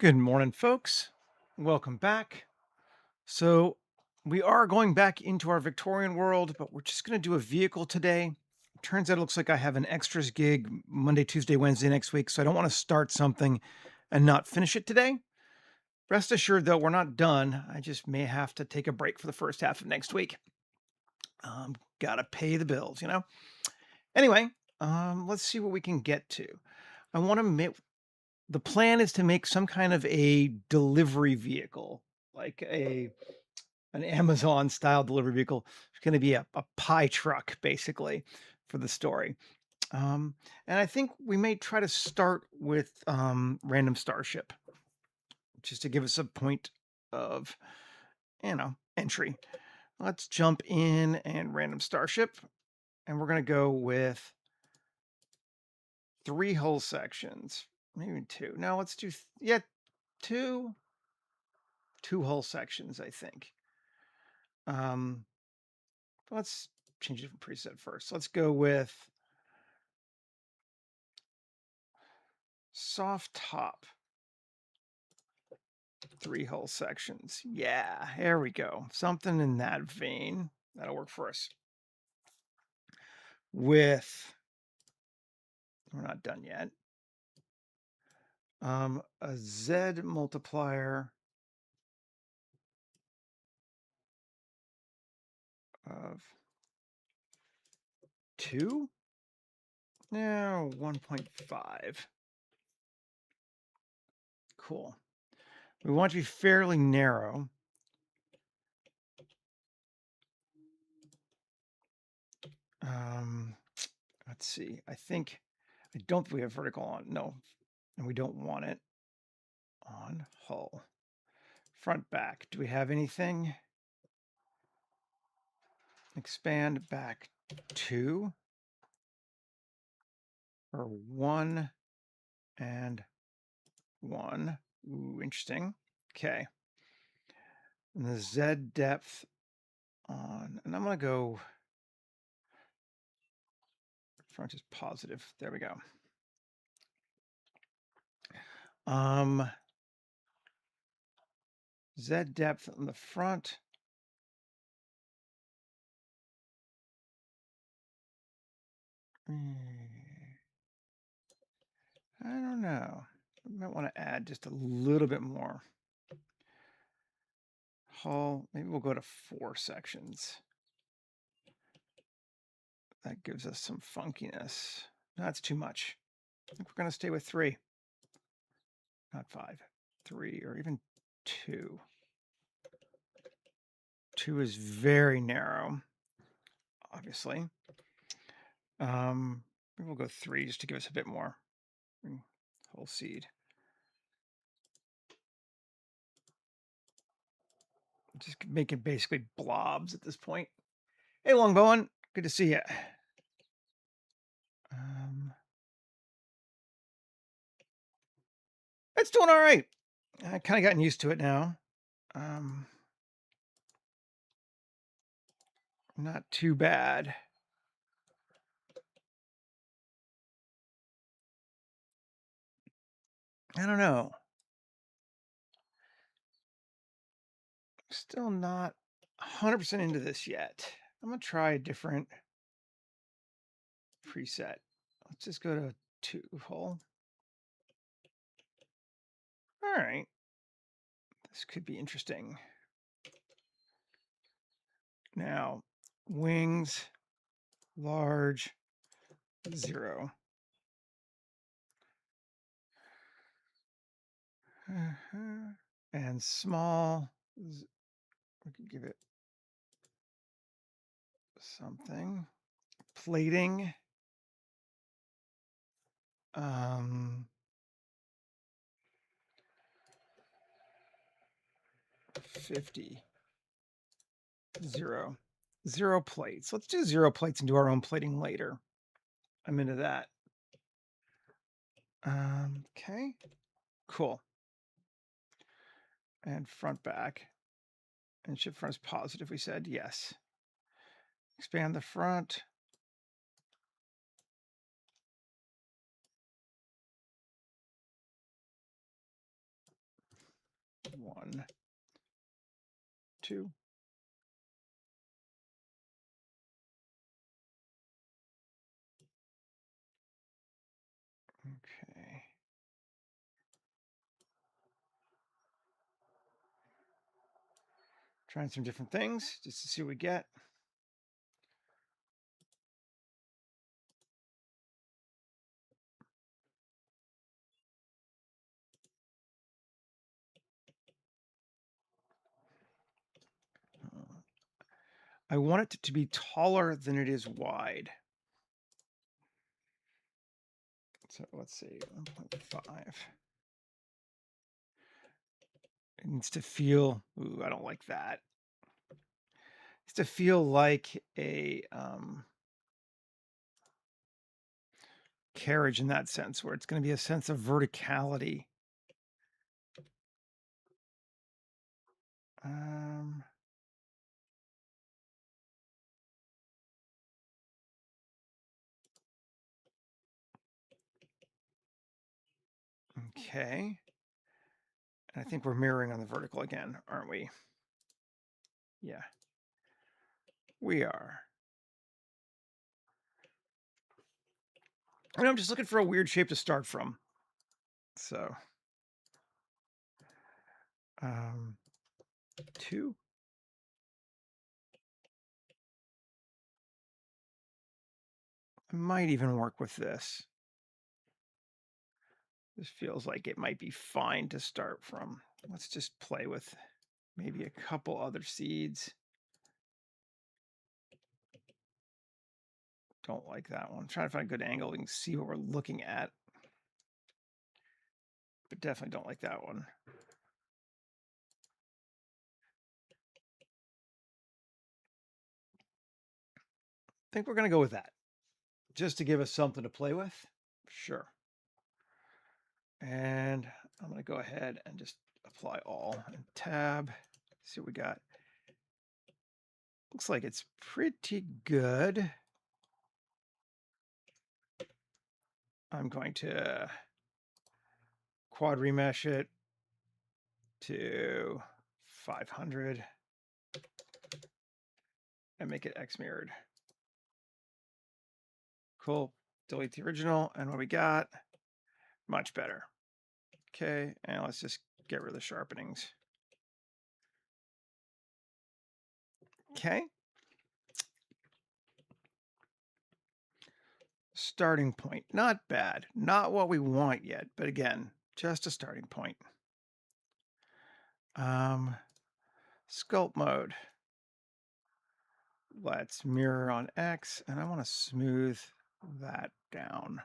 Good morning, folks. Welcome back. So, we are going back into our Victorian world, but we're just going to do a vehicle today. Turns out it looks like I have an extras gig Monday, Tuesday, Wednesday next week, so I don't want to start something and not finish it today. Rest assured, though, we're not done. I just may have to take a break for the first half of next week. Gotta pay the bills. Anyway, let's see what we can get to. I want to make the plan is to make some kind of a delivery vehicle, like an Amazon style delivery vehicle. It's going to be a pie truck, basically, for the story. And I think we may try to start with random starship, just to give us a point of, entry. Let's jump in and random starship, and we're going to go with 3 hull sections, maybe 2. No, let's do, 2, 2 hull sections, I think. Um, let's change a different preset first. Let's go with soft top, 3 hull sections. Yeah, there we go. Something in that vein. That'll work for us. With, we're not done yet. A Z multiplier of 2? No, 1.5. Cool. We want to be fairly narrow. Let's see. I don't think we have vertical on. No, and we don't want it on hull. Front back. Do we have anything? Expand back 2 or 1 and 1. Ooh, interesting. Okay. And the Z depth on, and I'm going to go front is positive. There we go. Z depth on the front. I don't know. I might want to add just a little bit more. Hull, maybe we'll go to 4 sections. That gives us some funkiness. That's too much. I think we're going to stay with 3. Not 5. 3 or even 2. 2 is very narrow, obviously. Maybe we'll go 3 just to give us a bit more. Whole seed. Just making basically blobs at this point. Hey, Longbowen, good to see you. It's doing all right. I kind of gotten used to it now. Not too bad. I don't know. Still not 100% into this yet. I'm going to try a different preset. Let's just go to 2 hull. All right. This could be interesting. Now, wings, large, 0. And small, we could give it something. Plating. 50. 0. 0 plates. Let's do 0 plates and do our own plating later. I'm into that. Okay. Cool. And front back. And ship front is positive, we said. Yes. Expand the front. 1, 2. Okay. Trying some different things just to see what we get. I want it to be taller than it is wide. So let's see, 1.5. It needs to feel, ooh, I don't like that. It needs to feel like a carriage in that sense, where it's going to be a sense of verticality. Okay. And I think we're mirroring on the vertical again, aren't we? Yeah, we are. And I'm just looking for a weird shape to start from. So, 2. I might even work with this. This feels like it might be fine to start from. Let's just play with maybe a couple other seeds. Don't like that one. I'm trying to find a good angle. We can see what we're looking at. But definitely don't like that one. I think we're going to go with that. Just to give us something to play with. Sure. And I'm going to go ahead and just apply all and tab. See what we got. Looks like it's pretty good. I'm going to quad remesh it to 500 and make it X mirrored. Cool. Delete the original. And what we got, much better. Okay. And let's just get rid of the sharpenings. Okay. Starting point. Not bad. Not what we want yet, but again, just a starting point. Sculpt mode. Let's mirror on X, and I want to smooth that down.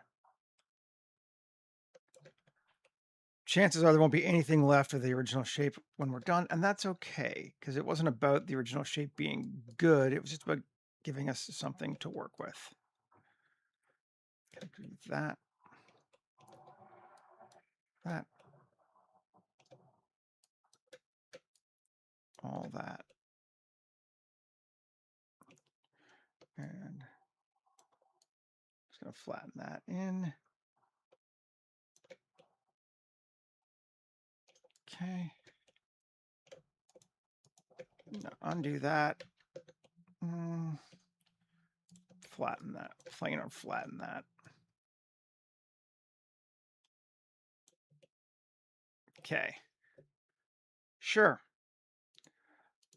Chances are there won't be anything left of the original shape when we're done, and that's okay, because it wasn't about the original shape being good. It was just about giving us something to work with. Do that. That. All that. And just going to flatten that in. Okay. Now undo that. Flatten that. Plain or flatten that. Okay. Sure.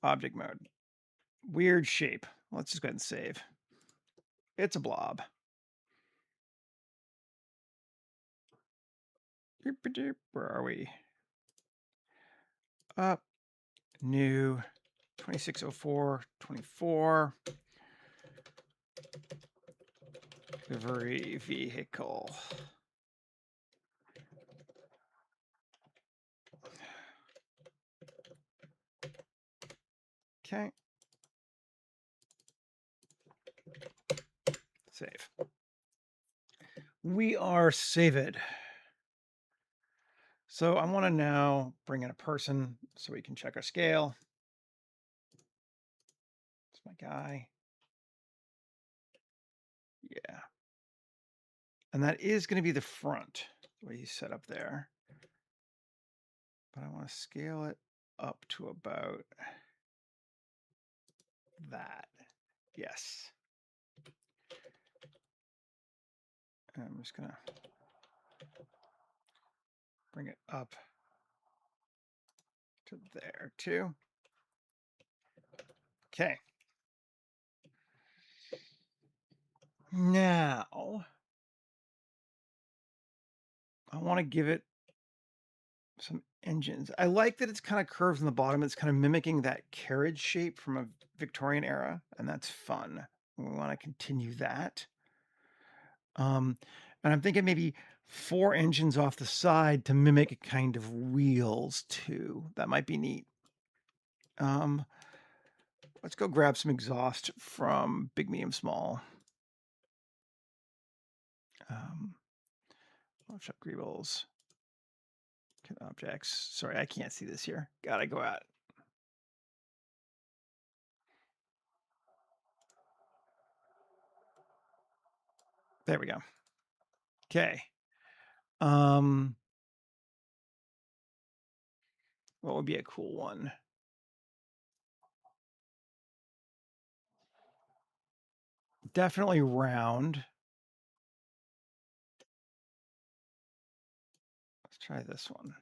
Object mode. Weird shape. Let's just go ahead and save. It's a blob. Where are we? Up. New. 2604. 24. Delivery vehicle. Okay. Save. We are saved. So I want to now bring in a person so we can check our scale. It's my guy. Yeah. And that is going to be the front, the way he's set up there. but I want to scale it up to about that. Yes. And I'm just gonna bring it up to there too. Okay. Now I want to give it some engines. I like that it's kind of curved in the bottom. It's kind of mimicking that carriage shape from a Victorian era, and that's fun. We want to continue that. And I'm thinking maybe 4 engines off the side to mimic a kind of wheels too. That might be neat. Let's go grab some exhaust from big, medium, small. Shop greebles. Objects. Sorry, I can't see this here. Gotta go out. There we go. Okay. What would be a cool one? Definitely round. Let's try this one.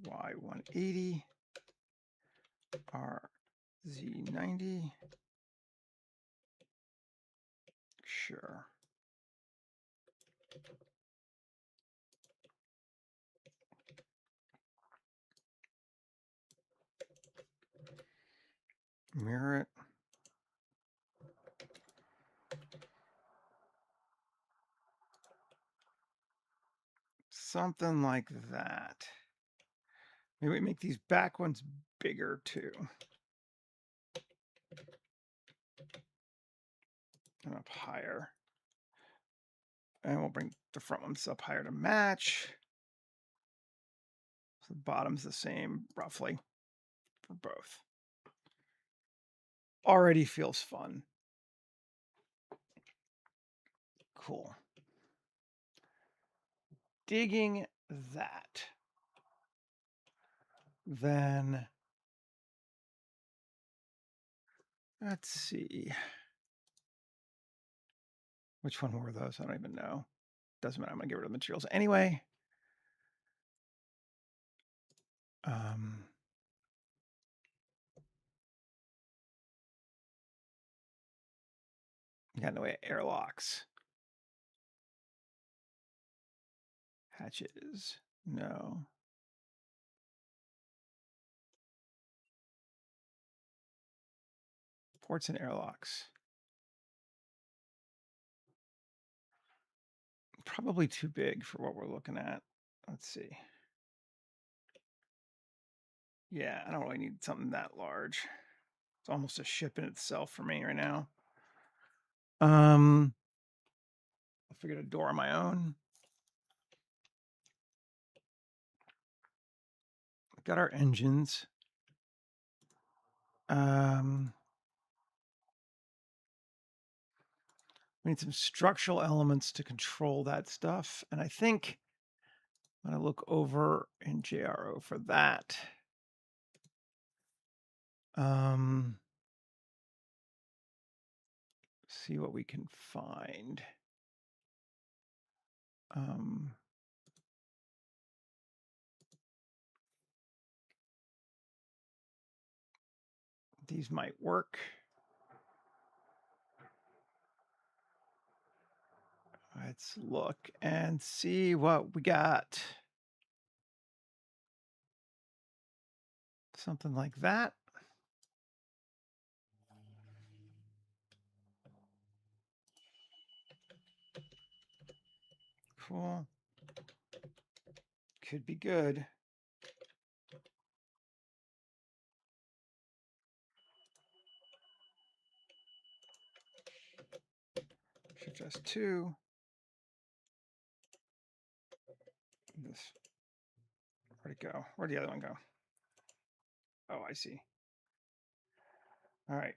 RY 180, RZ 90. Sure. Mirror it. Something like that. Maybe we make these back ones bigger too. And up higher. And we'll bring the front ones up higher to match. So the bottom's the same, roughly, for both. Already feels fun. Cool. Digging that. Then let's see. Which one were those? I don't even know. Doesn't matter. I'm gonna get rid of the materials anyway. Got in the way of airlocks. Hatches. No. Ports and airlocks. Probably too big for what we're looking at. Let's see. Yeah, I don't really need something that large. It's almost a ship in itself for me right now. I'll figure out a door on my own. Got our engines. We need some structural elements to control that stuff. And I think I'm going to look over in JRO for that. See what we can find. These might work. Let's look and see what we got. Something like that. Cool. Could be good. Shift S2. This. Where'd it go? Where'd the other one go? Oh, I see. All right.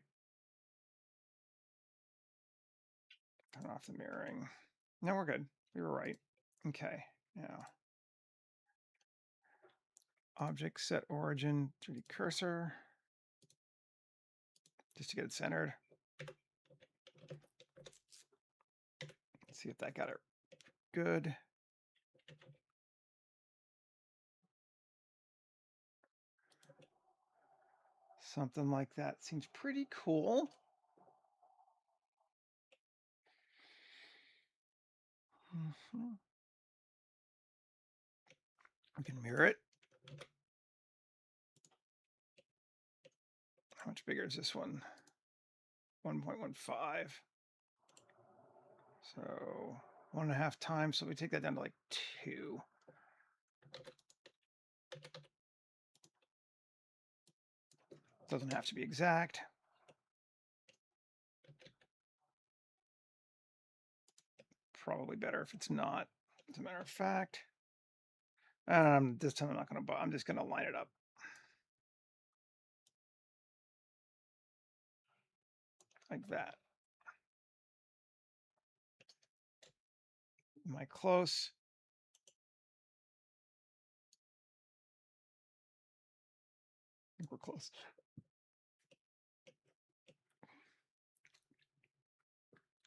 Turn off the mirroring. No, we're good. We were right. Okay. Now, object set origin 3D cursor, just to get it centered. Let's see if that got it good. Something like that seems pretty cool. We can mirror it. How much bigger is this one? 1.15. So 1.5 times. So we take that down to like 2. Doesn't have to be exact. Probably better if it's not, as a matter of fact. This time I'm not going to, I'm just going to line it up. Like that. Am I close? I think we're close.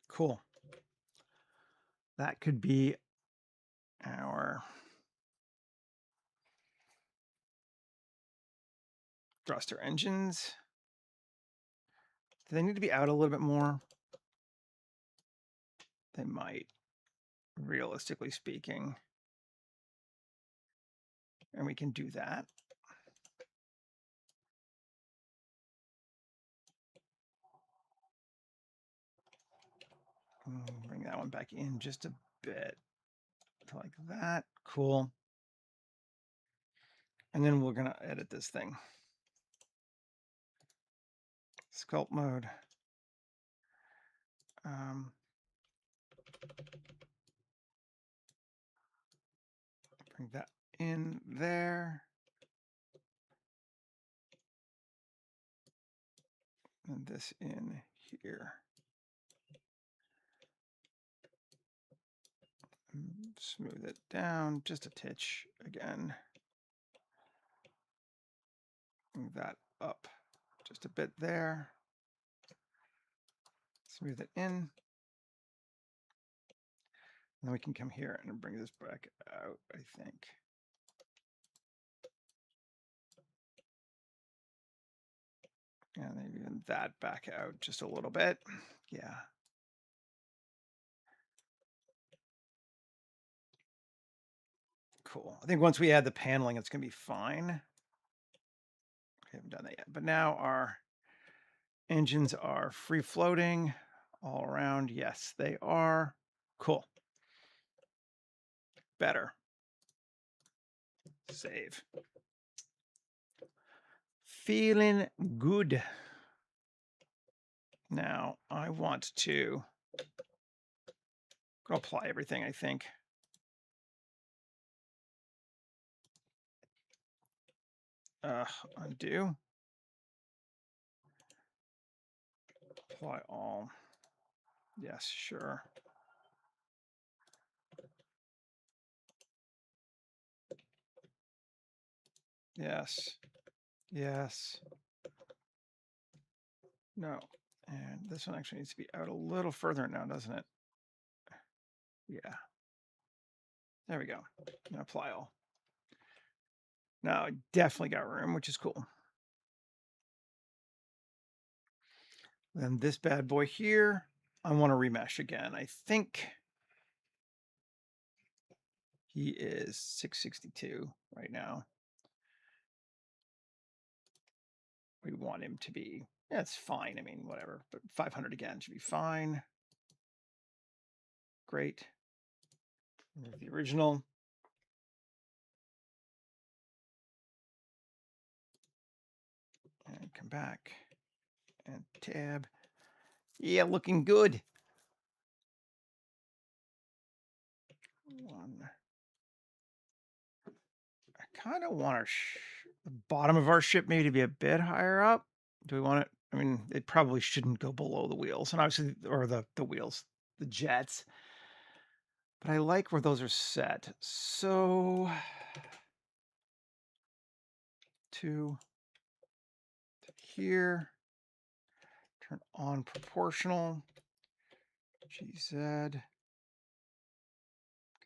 Cool. That could be our thruster engines. Do they need to be out a little bit more? They might, realistically speaking. And we can do that. Bring that one back in just a bit. Like that. Cool. And then we're going to edit this thing. Sculpt mode. Bring that in there. And this in here. Smooth it down just a titch again. Move that up just a bit there. Smooth it in. And then we can come here and bring this back out, I think. And then even that back out just a little bit. Yeah. Cool. I think once we add the paneling, it's going to be fine. We haven't done that yet. But now our engines are free floating all around. Yes, they are. Cool. Better. Save. Feeling good. Now I want to go apply everything, I think. Undo. Apply all. Yes, sure. Yes. Yes. No. And this one actually needs to be out a little further now, doesn't it? Yeah. There we go. And apply all. Now I definitely got room, which is cool. Then this bad boy here, I want to remesh again. I think he is 662 right now. We want him to be, yeah, it's fine. I mean, whatever, but 500 again should be fine. Great. Remove the original. And come back and tab. Yeah, looking good. One. I kind of want the bottom of our ship maybe to be a bit higher up. Do we want it I mean, it probably shouldn't go below the wheels, and obviously, or the wheels, the jets. But I like where those are set. So to here, turn on proportional, GZ,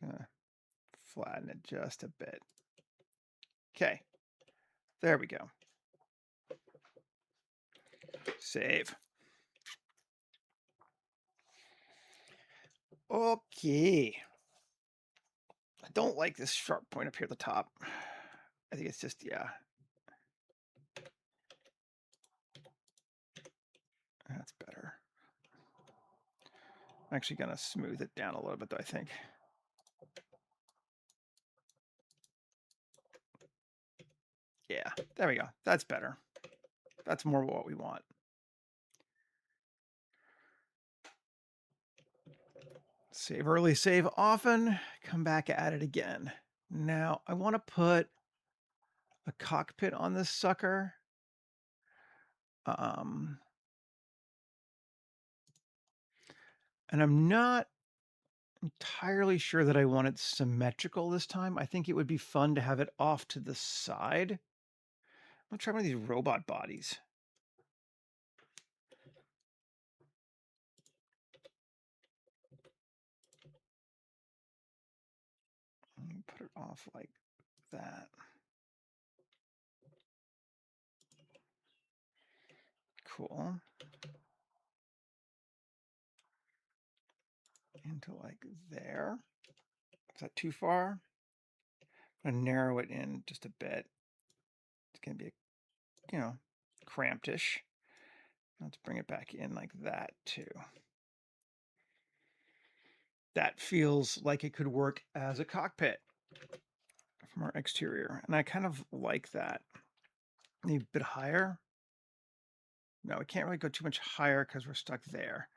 gonna flatten it just a bit. Okay, there we go. Save. Okay. I don't like this sharp point up here at the top. I think it's just, yeah. That's better. I'm actually going to smooth it down a little bit, though, I think. Yeah, there we go. That's better. That's more what we want. Save early, save often. Come back at it again. Now, I want to put a cockpit on this sucker. And I'm not entirely sure that I want it symmetrical this time. I think it would be fun to have it off to the side. I'm gonna try one of these robot bodies. Put it off like that. Cool. Into like there. Is that too far? I'm gonna narrow it in just a bit. It's gonna be, cramped-ish. Let's bring it back in like that too. That feels like it could work as a cockpit from our exterior, and I kind of like that. Maybe a bit higher. No, we can't really go too much higher because we're stuck there.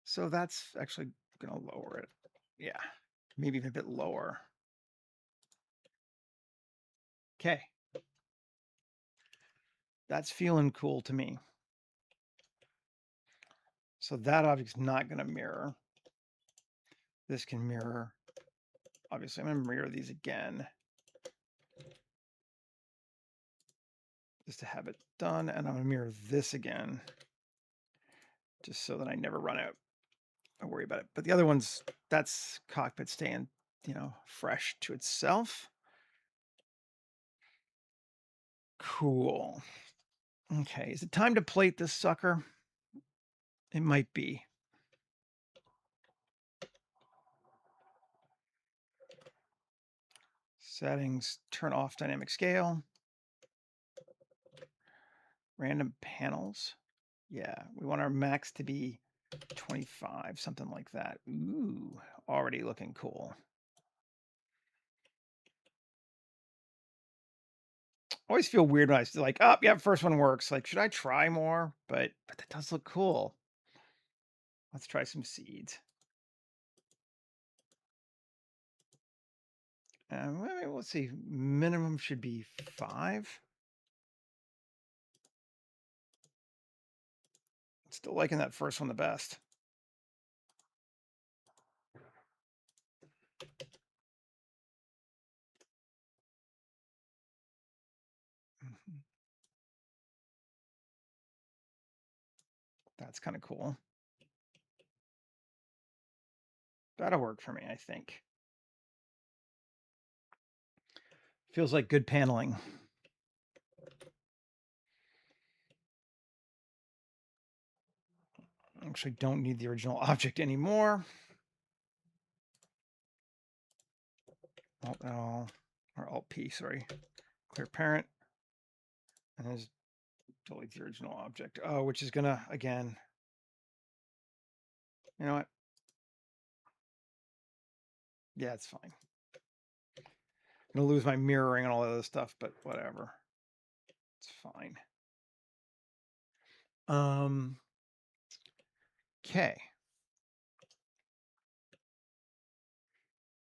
So that's actually gonna lower it. Yeah, maybe even a bit lower. Okay. That's feeling cool to me. So that object's not gonna mirror. This can mirror. Obviously, I'm gonna mirror these again. Just to have it done, and I'm gonna mirror this again. Just so that I never run out. I worry about it. But the other ones, that's cockpit staying, fresh to itself. Cool. Okay, is it time to plate this sucker? It might be. Settings, turn off dynamic scale. Random panels. Yeah, we want our max to be 25, something like that. Ooh, already looking cool. Always feel weird when I like, oh, yeah, first one works. Like, should I try more? But that does look cool. Let's try some seeds. Let's see. Minimum should be 5. Still liking that first one the best. Mhm. That's kind of cool. That'll work for me, I think. Feels like good paneling. Actually, don't need the original object anymore. Alt-L, or Alt-P, sorry. Clear parent. And there's delete the original object. Oh, which is gonna, again, you know what? Yeah, it's fine. I'm gonna lose my mirroring and all that other stuff, but whatever. It's fine. Okay.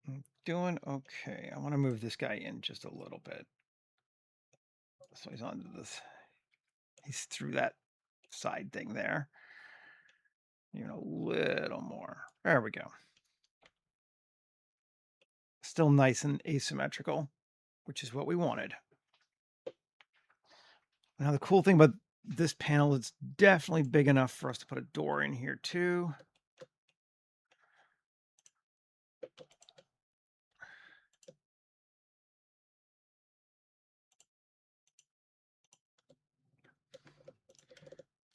I'm doing okay. I want to move this guy in just a little bit. So he's onto this. He's through that side thing there. Even a little more. There we go. Still nice and asymmetrical, which is what we wanted. Now, the cool thing about this panel, it's definitely big enough for us to put a door in here too.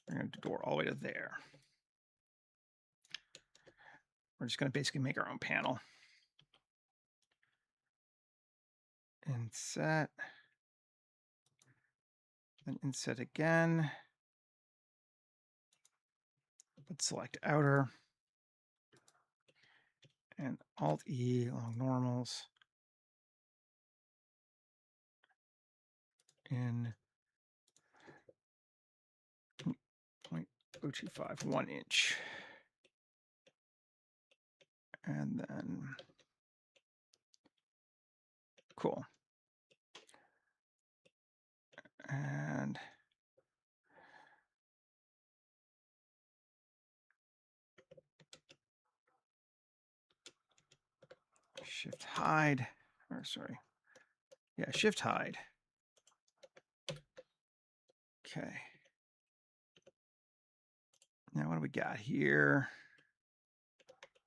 We're going to door all the way to there. We're just going to basically make our own panel. Inset. Then inset again. Let's select outer. And Alt-E along normals. In 0.025, 1 inch. And then, cool. And shift hide, or sorry. Yeah, shift hide. Okay. Now what do we got here?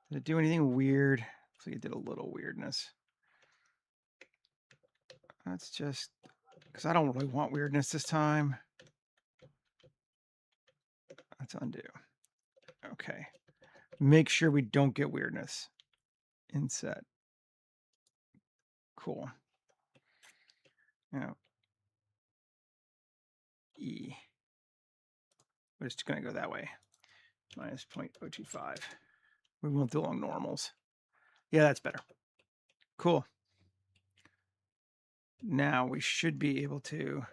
Did it do anything weird? Looks like it did a little weirdness. That's just because I don't really want weirdness this time. Let's undo. Okay. Make sure we don't get weirdness. Inset. Cool. Now, E. We're just going to go that way. Minus 0.025. We won't do long normals. Yeah, that's better. Cool. Now we should be able to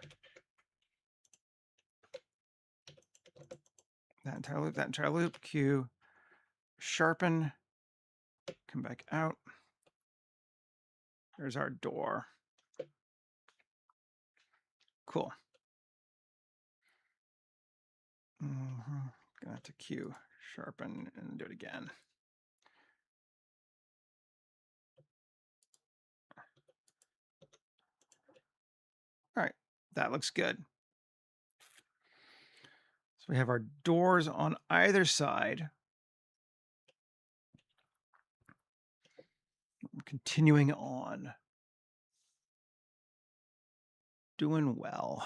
that entire loop, Q, sharpen, come back out. There's our door. Cool. Gonna have to Q, sharpen, and do it again. All right, that looks good. So we have our doors on either side. Continuing on. Doing well.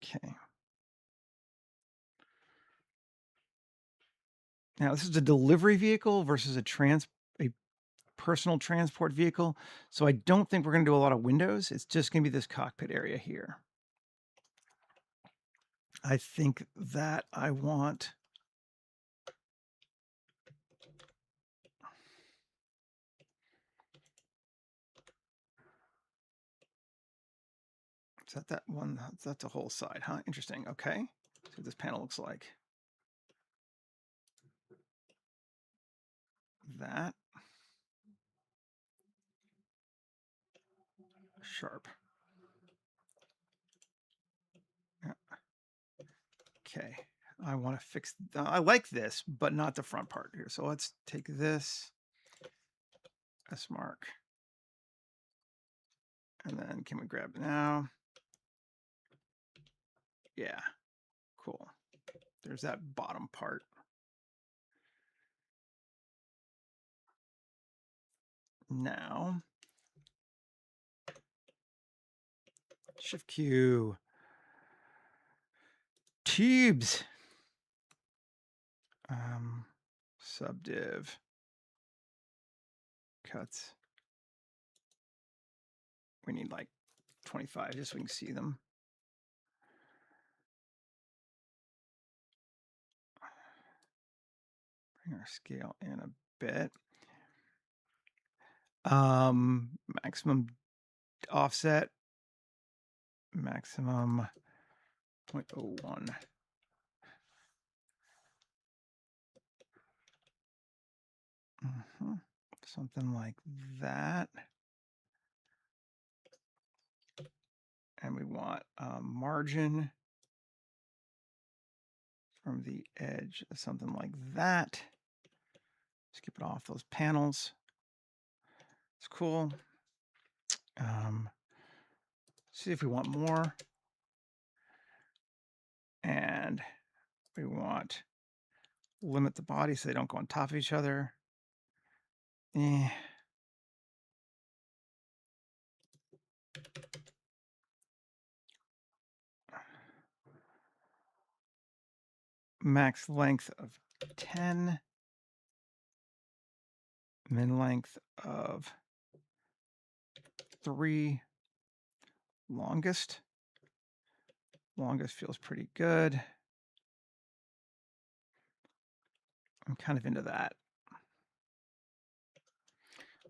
Okay. Now this is a delivery vehicle versus a personal transport vehicle. So I don't think we're going to do a lot of windows. It's just going to be this cockpit area here. I think that I want is that one? That's a whole side, huh? Interesting. Okay. See what this panel looks like. That. Sharp. Yeah. Okay. I want to fix, I like this, but not the front part here. So let's take this S mark. And then can we grab it now? Yeah. Cool. There's that bottom part. Now, Shift Q, tubes, subdiv, cuts. We need like 25 just so we can see them. Bring our scale in a bit. Maximum offset, maximum 0.01. Something like that. And we want margin from the edge of something like that. Skip it off those panels. It's cool. See if we want more. And we want limit the body so they don't go on top of each other. Max length of 10. Min length of 3. Longest feels pretty good. I'm kind of into that.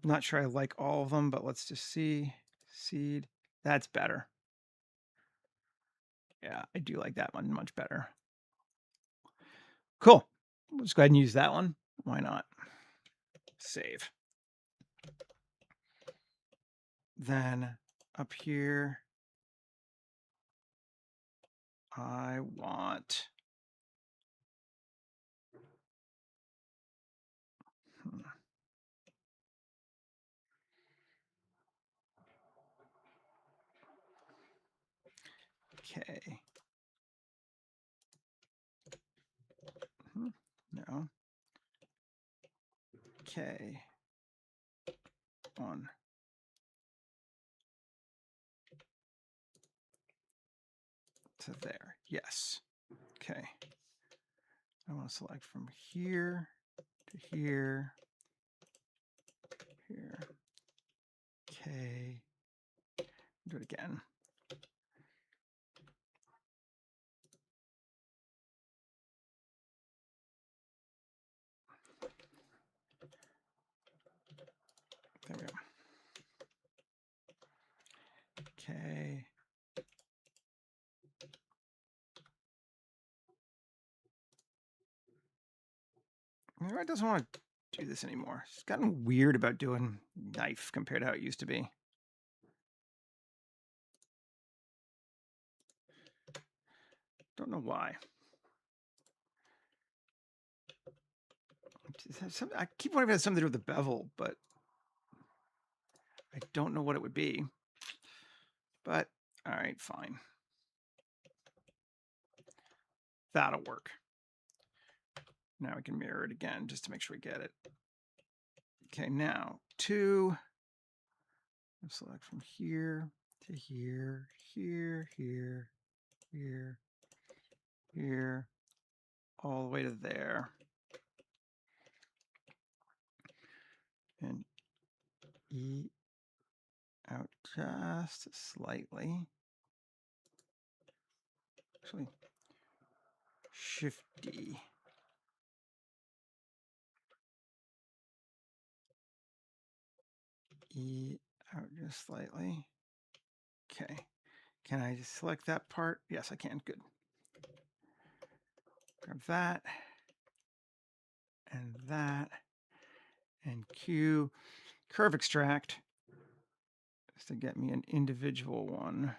I'm not sure I like all of them, but let's just see. Seed, that's better. Yeah, I do like that one much better. Cool. Let's go ahead and use that one. Why not? Save. Then up here, I want okay. No. Okay. 1. To there. Yes. Okay. I want to select from here to here. Here. Okay. Do it again. There we go. Okay. Maybe it doesn't want to do this anymore. It's gotten weird about doing knife compared to how it used to be. Don't know why. I keep wondering if it has something to do with the bevel, but I don't know what it would be. But all right, fine. That'll work. Now we can mirror it again just to make sure we get it. Okay, now 2. Select from here to here, here, here, here, here, all the way to there. And E out just slightly. Actually, Shift D. E out just slightly. Okay. Can I just select that part? Yes, I can. Good. Grab that. And that. And Q. Curve extract. Just to get me an individual one.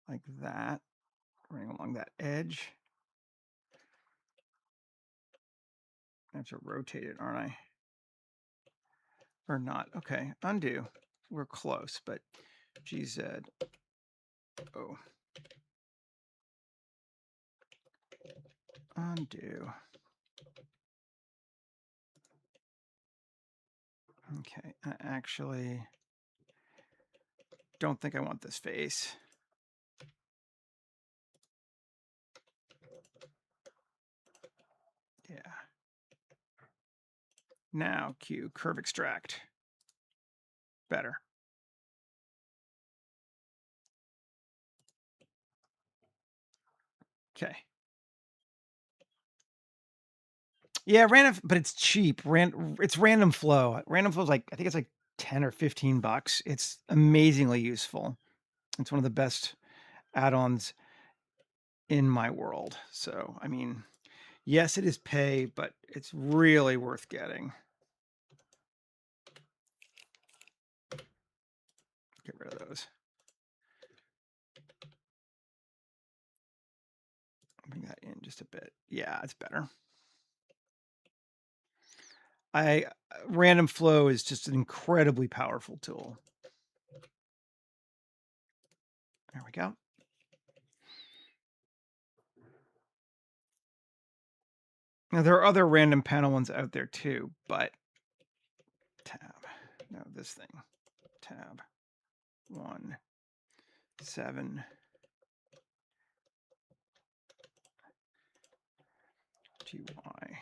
Like that. Running along that edge. I have to rotate it, aren't I? Or not. Okay. Undo. We're close, but GZ. Oh. Undo. Okay. I actually don't think I want this face. Yeah. Now Q, curve extract. Better. Okay. Yeah, random, but it's cheap. It's random flow. Random flow is like, I think it's like 10 or 15 bucks. It's amazingly useful. It's one of the best add-ons in my world. So, I mean, yes, it is pay, but it's really worth getting. Get rid of those. Bring that in just a bit. Yeah, it's better. Random flow is just an incredibly powerful tool. There we go. Now there are other random panel ones out there too, but tab. No, this thing. Tab 1 7 GY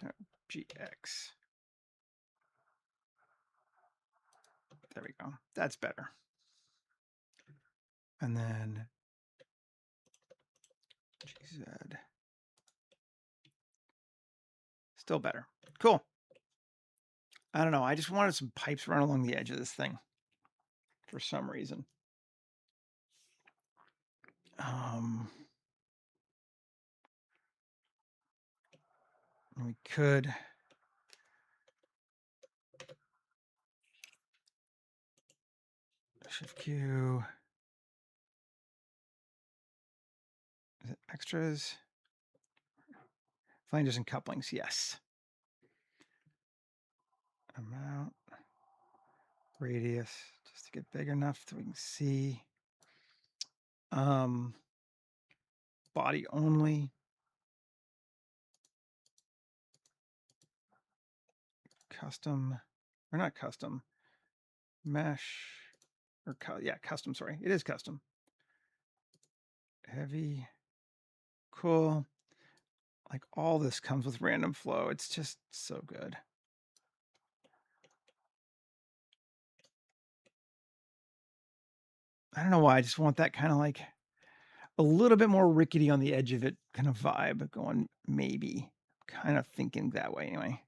no, GX. There we go. That's better. And then GZ. Still better. Cool. I don't know. I just wanted some pipes run along the edge of this thing for some reason. We could Shift Q. Is it extras? Flangers and couplings, yes. Amount, radius, just to get big enough so we can see. Body only. Custom, or not custom. Mesh, or yeah, custom, sorry. It is custom. Heavy, cool. Like all this comes with random flow. It's just so good. I don't know why. I just want that kind of like a little bit more rickety on the edge of it kind of vibe going, maybe. Kind of thinking that way anyway.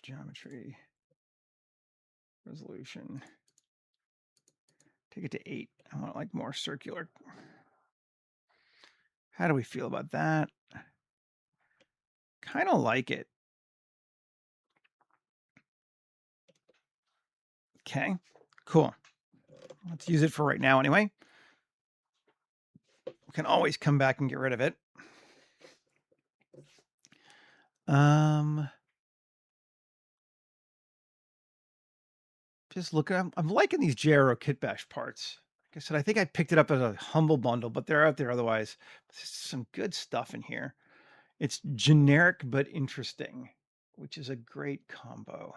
Geometry, resolution. Take it to 8. I want like more circular. How do we feel about that? Kind of like it. Okay, cool. Let's use it for right now anyway. We can always come back and get rid of it. Just look at, I'm liking these JRO Kitbash parts. Like I said, I think I picked it up as a humble bundle, but they're out there otherwise. There's some good stuff in here. It's generic but interesting, which is a great combo.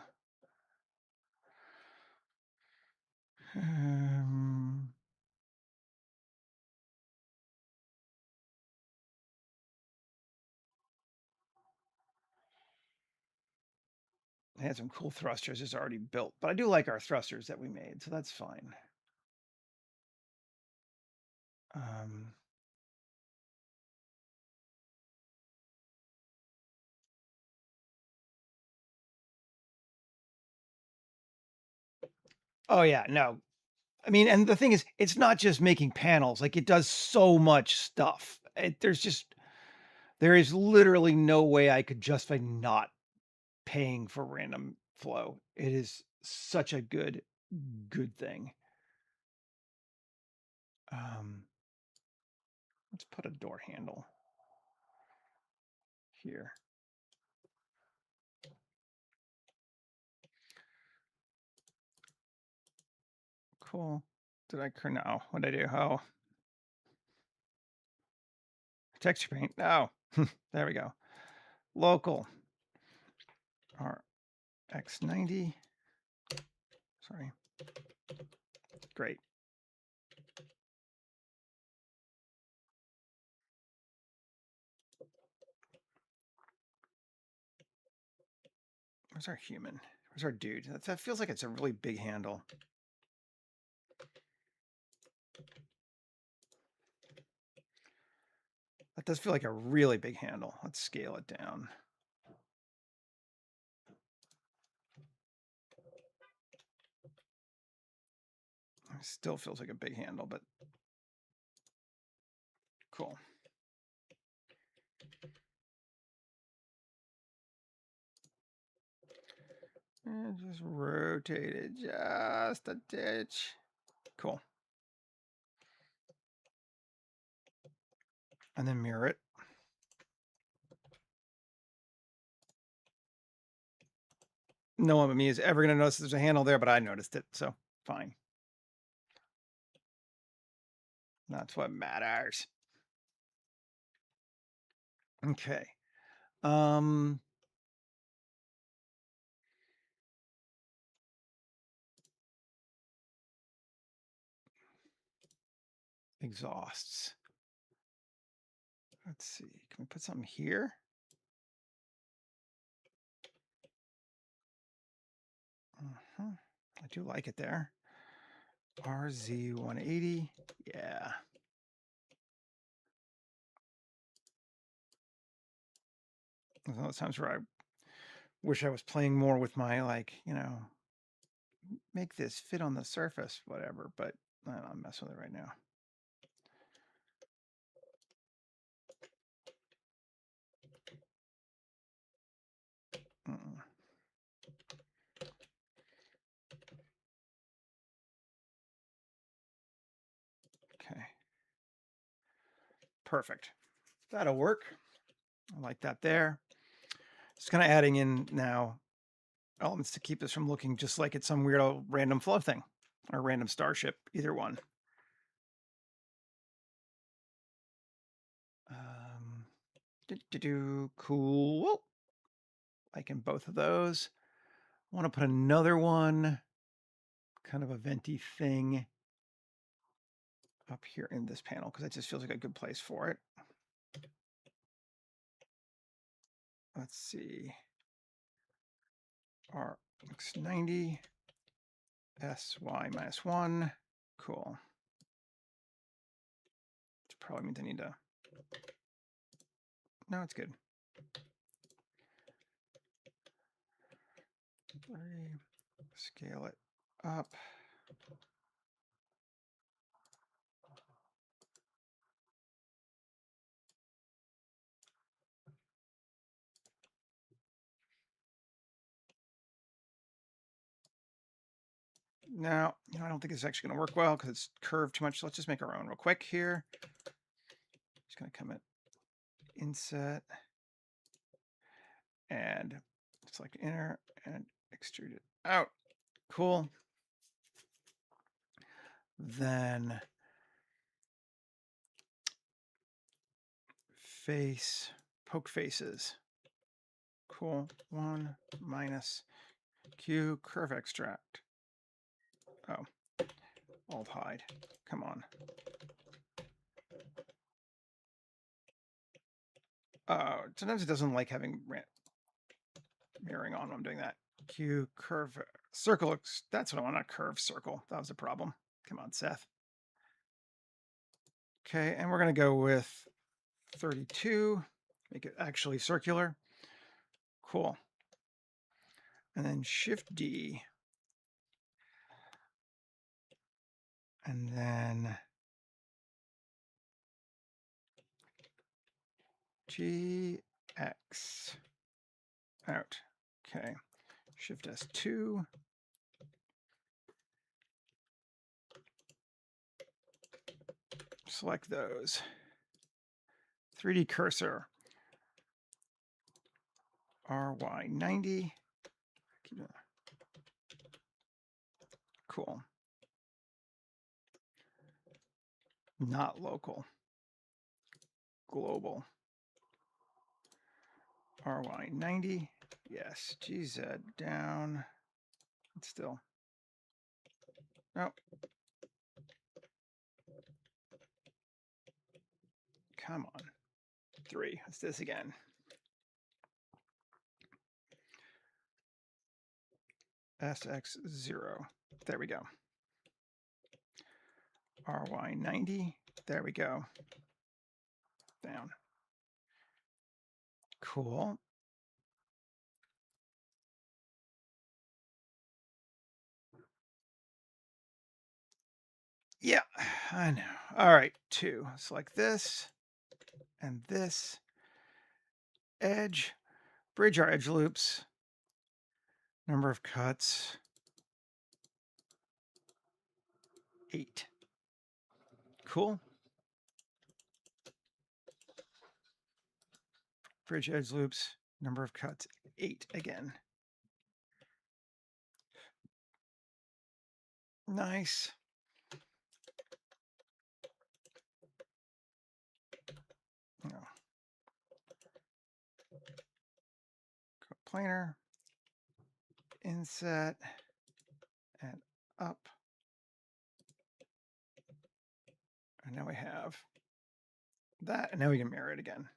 They had some cool thrusters just already built, but I do like our thrusters that we made, so that's fine. Oh yeah, no. I mean, and the thing is, it's not just making panels. Like it does so much stuff. There is literally no way I could justify not paying for random flow. It is such a good thing. Let's put a door handle here. Cool. Did I no? What did I do? Oh, texture paint. Oh, there we go. Local. RX90. Sorry. Great. Where's our human? Where's our dude? That feels like it's a really big handle. That does feel like a really big handle. Let's scale it down. It still feels like a big handle, but cool. And just rotate it just a ditch. Cool. And then mirror it. No one but me is ever going to notice there's a handle there, but I noticed it, so fine. That's what matters. Okay. Um, exhausts. Let's see. Can we put something here? I do like it there. RZ180. Yeah. There's those times where I wish I was playing more with my, like, make this fit on the surface, whatever, but I'm messing with it right now. Okay. Perfect. That'll work. I like that there. Just kind of adding in now elements to keep this from looking just like it's some weird old random flow thing or random starship, either one. Cool. Liking both of those. I want to put another one, kind of a venti thing up here in this panel because it just feels like a good place for it. Let's see. RX90, SY -1. Cool. Which probably means I need to. No, it's good. Scale it up. Now, I don't think it's actually going to work well because it's curved too much. So let's just make our own real quick here. Just going to come at inset and select inner and extrude it out. Cool. Then poke faces. Cool. 1 minus Q curve extract. Oh, alt hide. Come on. Sometimes it doesn't like having mirroring on when I'm doing that. Q curve circle. That's what I want, a curve circle. That was a problem. Come on, Seth. Okay, and we're going to go with 32. Make it actually circular. Cool. And then Shift D. And then GX out. Okay. Shift S2. Select those. 3D cursor. RY90. Cool. Not local. Global. RY90. Yes. GZ down. It's still. Nope. Come on. 3. Let's do this again. SX0. There we go. RY90. There we go. Down. Cool. Yeah, I know. All right, 2. Select this and this. Edge. Bridge our edge loops. Number of cuts, 8. Cool. Bridge edge loops, number of cuts, 8 again. Nice. Oh. Planar, inset, and up. And now we have that, and now we can mirror it again.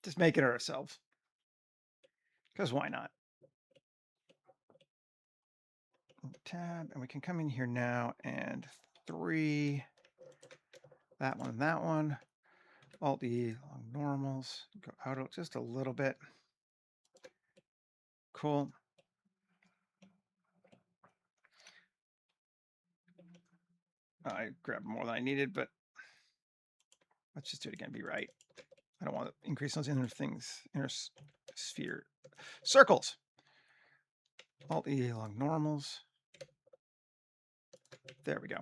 Just make it ourselves. Because why not? Tab, and we can come in here now and 3, that one, and that one. Alt E, long normals, go out just a little bit. Cool. I grabbed more than I needed, but let's just do it again, be right. I don't want to increase those inner things, inner sphere. Circles. Alt E, long normals. There we go.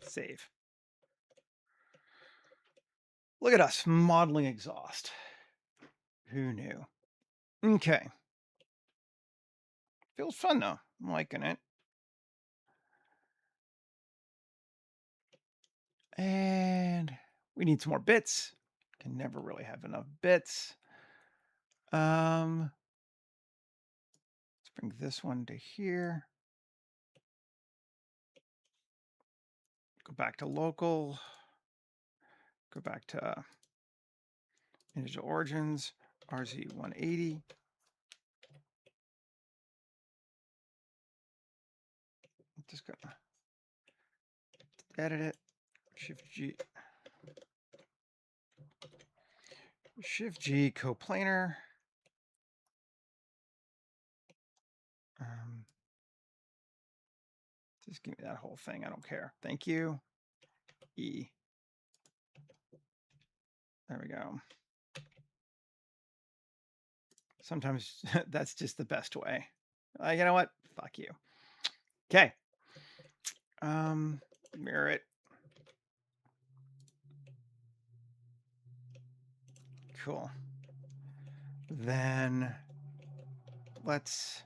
Save. Look at us modeling exhaust. Who knew? Okay. Feels fun though. I'm liking it. And we need some more bits. Can never really have enough bits. Let's bring this one to here. Go back to local. Go back to integer origins, RZ180. Just go edit it. Shift G. Shift G coplanar. Just give me that whole thing. I don't care. Thank you. E. There we go. Sometimes that's just the best way. You know what? Fuck you. Okay. Mirror it. Cool. Then let's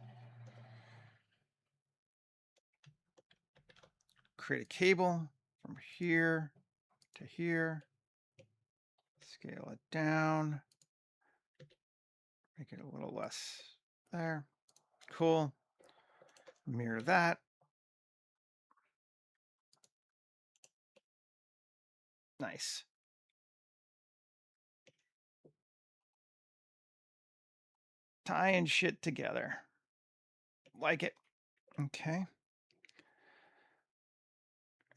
create a cable from here to here. Scale it down. Make it a little less there. Cool. Mirror that. Nice. Tying shit together. Like it. Okay.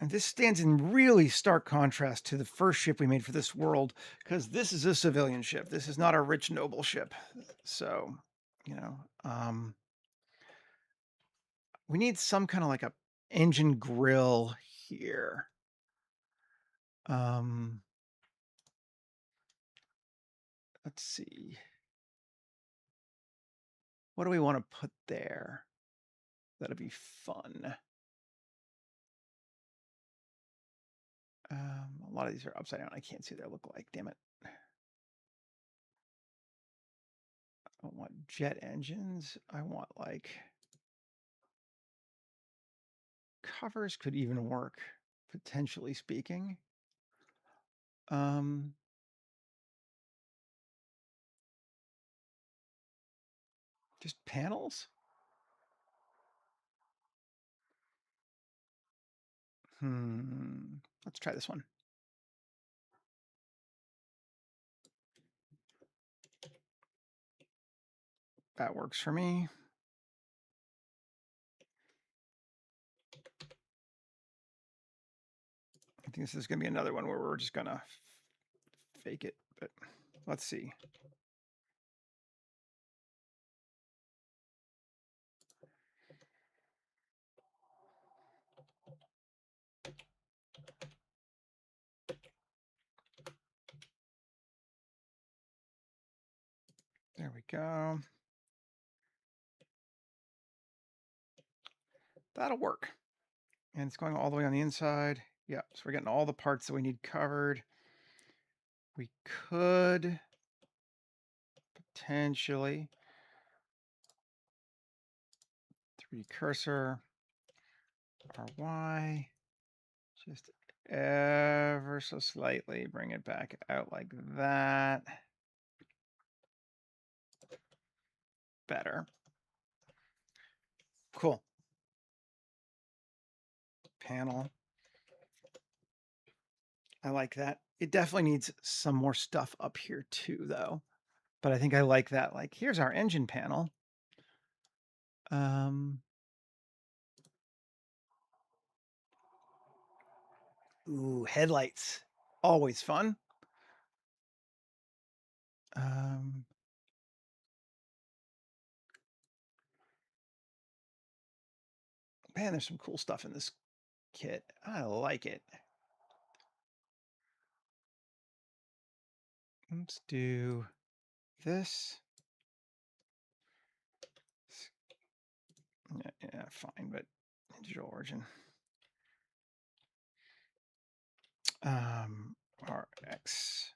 And this stands in really stark contrast to the first ship we made for this world, because this is a civilian ship. This is not a rich noble ship. So, you know, we need some kind of like a engine grill here. Let's see. What do we want to put there? That'll be fun. A lot of these are upside down. I can't see what they look like. Damn it. I don't want jet engines. I want like covers could even work, potentially speaking. Just panels? Let's try this one. That works for me. I think this is going to be another one where we're just going to fake it, but let's see. There we go. That'll work. And it's going all the way on the inside. Yeah, so we're getting all the parts that we need covered. We could potentially 3D cursor, RY, just ever so slightly bring it back out like that. Better. Cool. Panel. I like that. It definitely needs some more stuff up here too, though. But I think I like that. Like, here's our engine panel. Ooh, headlights. Always fun. Man, there's some cool stuff in this kit. I like it. Let's do this. Yeah, fine, but digital origin. RX.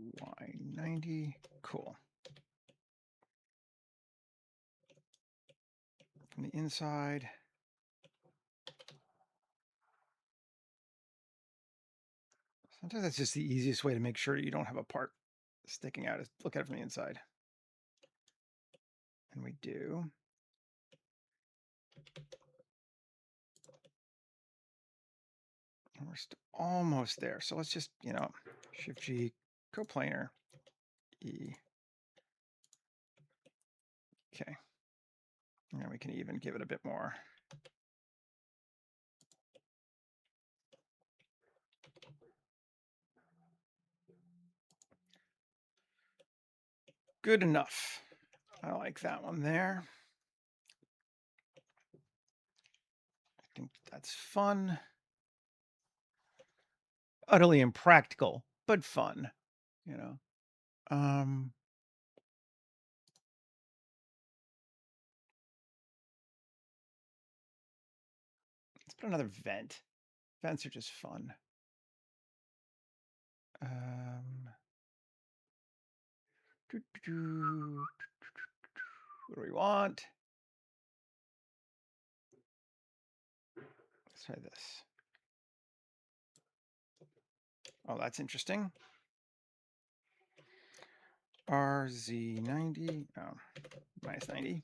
RY90. Cool. From the inside. Sometimes that's just the easiest way to make sure you don't have a part sticking out is look at it from the inside. And we do. And we're almost there. So let's just, Shift G, coplanar, E. Okay. And we can even give it a bit more. Good enough. I like that one there. I think that's fun. Utterly impractical, but fun, Let's put another vent. Vents are just fun. What do we want? Let's try this. Oh, that's interesting. RZ90. Oh, minus 90.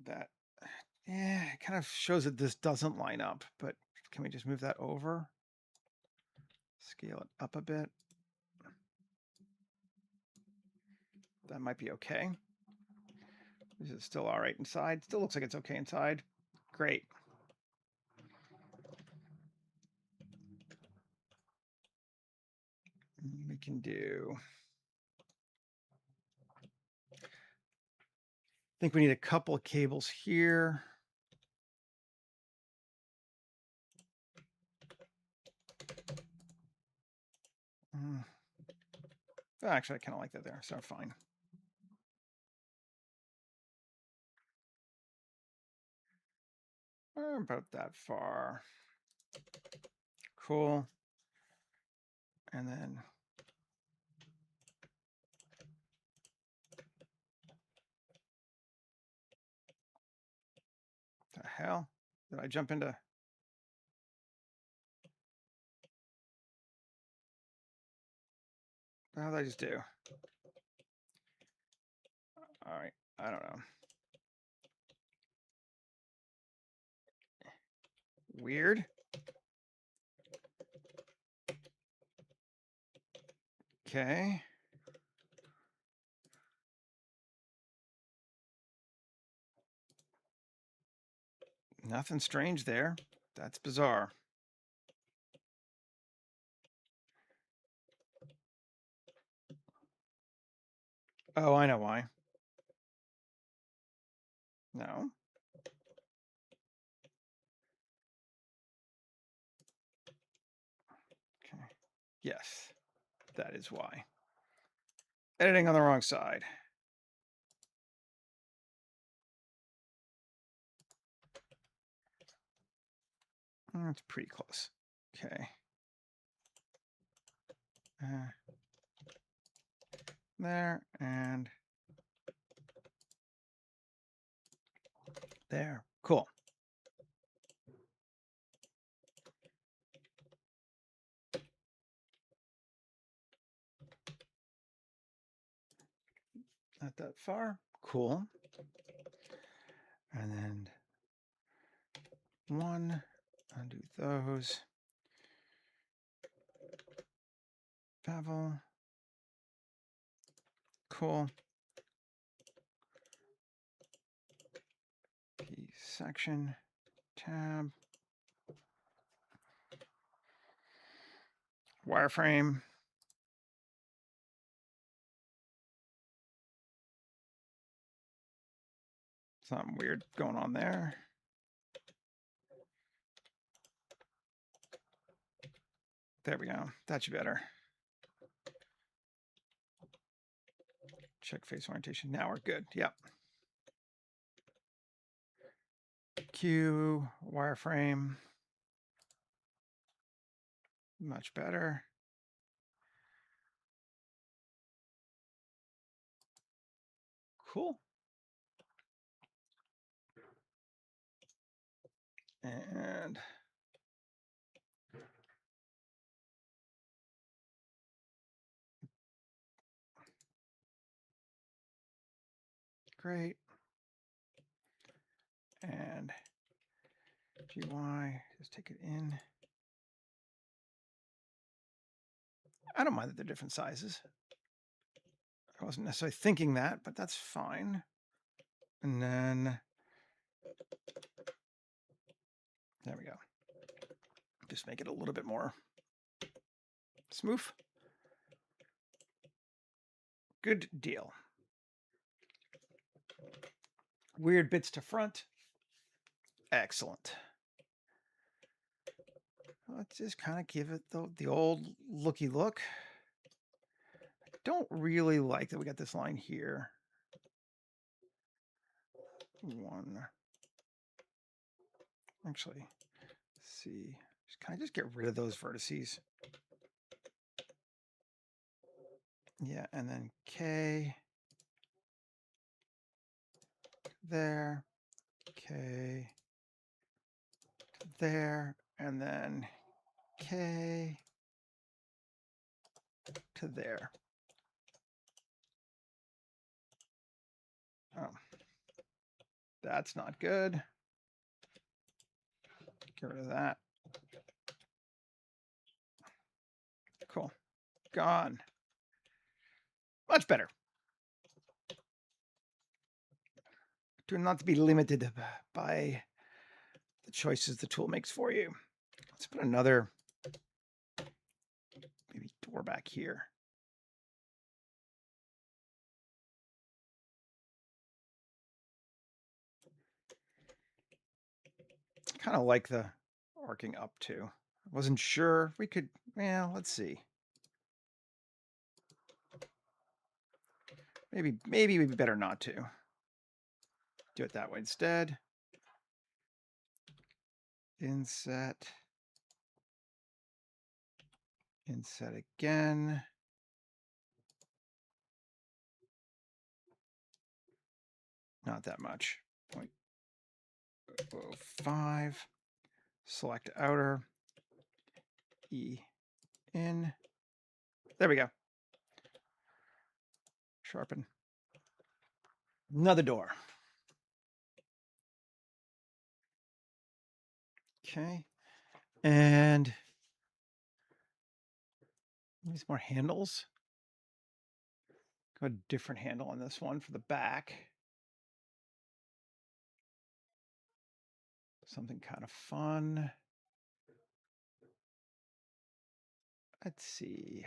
That, it kind of shows that this doesn't line up, but can we just move that over? Scale it up a bit. That might be okay. Is it still all right inside? Still looks like it's okay inside. Great. We can do. I think we need a couple of cables here. Actually, I kind of like that there, so fine. About that far. Cool. And then the hell? Did I jump into? How did I just do? All right, I don't know. Weird. Okay. Nothing strange there. That's bizarre. Oh, I know why. No. Okay. Yes, that is why. Editing on the wrong side. That's pretty close. Okay. There and there. Cool. Not that far. Cool. And then one, undo those. Bevel. Cool. P section, tab, wireframe. Something weird going on there. There we go. That's better. Check face orientation. Now we're good. Yep. Q, wireframe. Much better. Cool. And great. And GY, just take it in. I don't mind that they're different sizes. I wasn't necessarily thinking that, but that's fine. And then there we go. Just make it a little bit more smooth. Good deal. Weird bits to front. Excellent. Let's just kind of give it the old looky look. I don't really like that we got this line here. One. Actually, let's see. Just kind of just get rid of those vertices. Yeah, and then K there, K there, and then K to there. Oh, that's not good. Get rid of that. Cool. Gone. Much better. Do not to be limited by the choices the tool makes for you. Let's put another maybe door back here. Kind of like the arcing up too. I wasn't sure if we could, well, let's see. Maybe we'd be better not to. Do it that way instead. Inset. Inset again. Not that much. 0.05. Select outer. E in. There we go. Sharpen. Another door. Okay. And these more handles. Got a different handle on this one for the back. Something kind of fun. Let's see.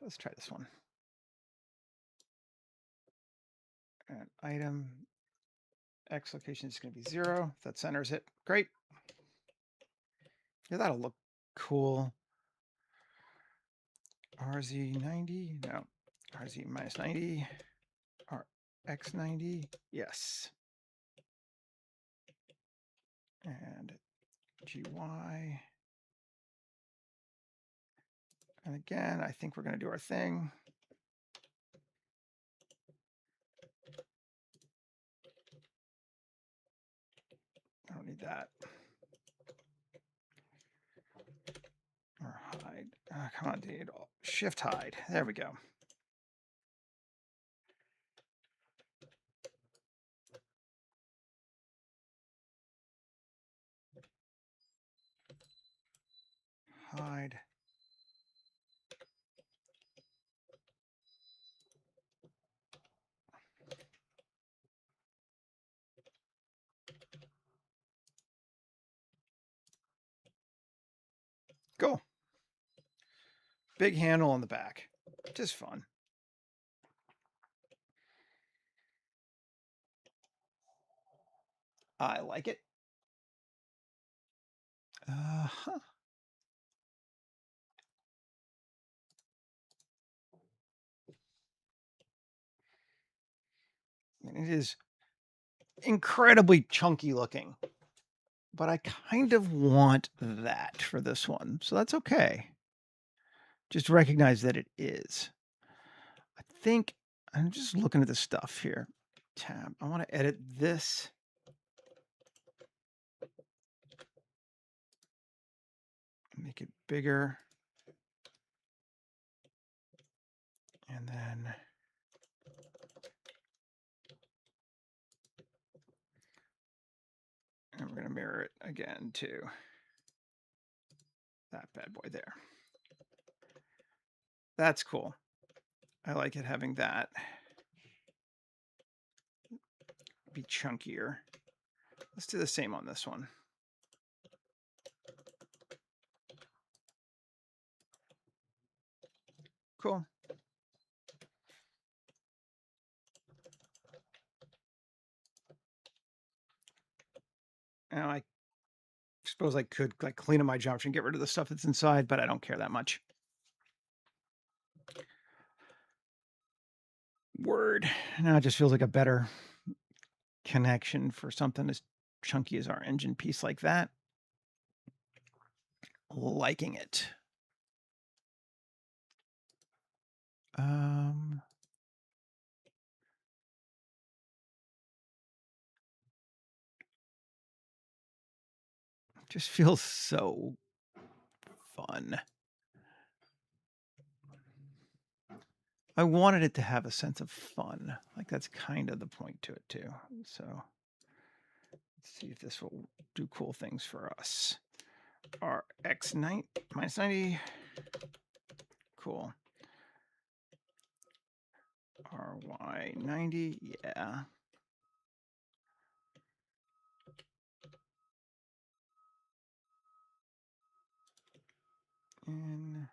Let's try this one. And item X location is going to be 0. That centers it. Great. Yeah, that'll look cool. RZ90, no. RZ minus 90. RX90, yes. And GY. And again, I think we're going to do our thing. I don't need that. Or hide. Come on, dude. Shift hide. There we go. Hide. Cool. Big handle on the back. Just fun. I like it. Huh. And it is incredibly chunky looking, but I kind of want that for this one. So that's okay. Just recognize that it is. I think I'm just looking at the stuff here. Tab. I want to edit this. Make it bigger. And then we're going to mirror it again to that bad boy there. That's cool. I like it having that be chunkier. Let's do the same on this one. Cool. Now I suppose I could like clean up my geometry and get rid of the stuff that's inside, but I don't care that much. Word. Now it just feels like a better connection for something as chunky as our engine piece like that. Liking it. Just feels so fun. I wanted it to have a sense of fun. Like that's kind of the point to it too. So let's see if this will do cool things for us. RX9 minus 90. Cool. RY90. Yeah. And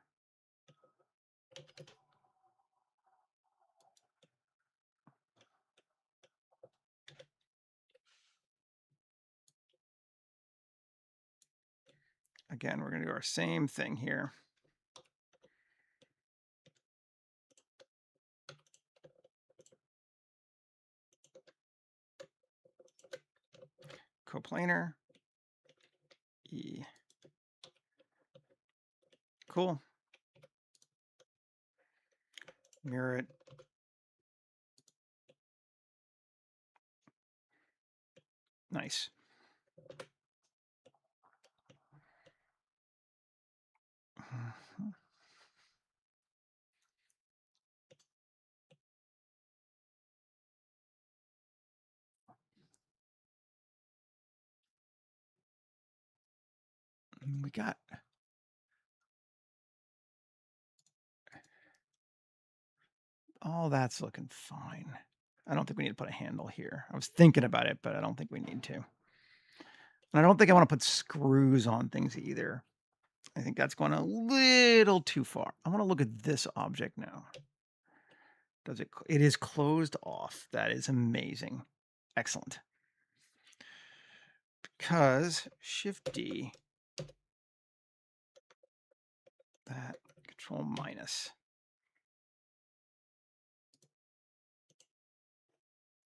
again, we're going to do our same thing here. Coplanar. E. Cool. Mirror it. Nice. We got all that's looking fine. I don't think we need to put a handle here. I was thinking about it, but I don't think we need to. And I don't think I want to put screws on things either. I think that's going a little too far. I want to look at this object now. Does it? It is closed off. That is amazing. Excellent. Because Shift D, that Control minus.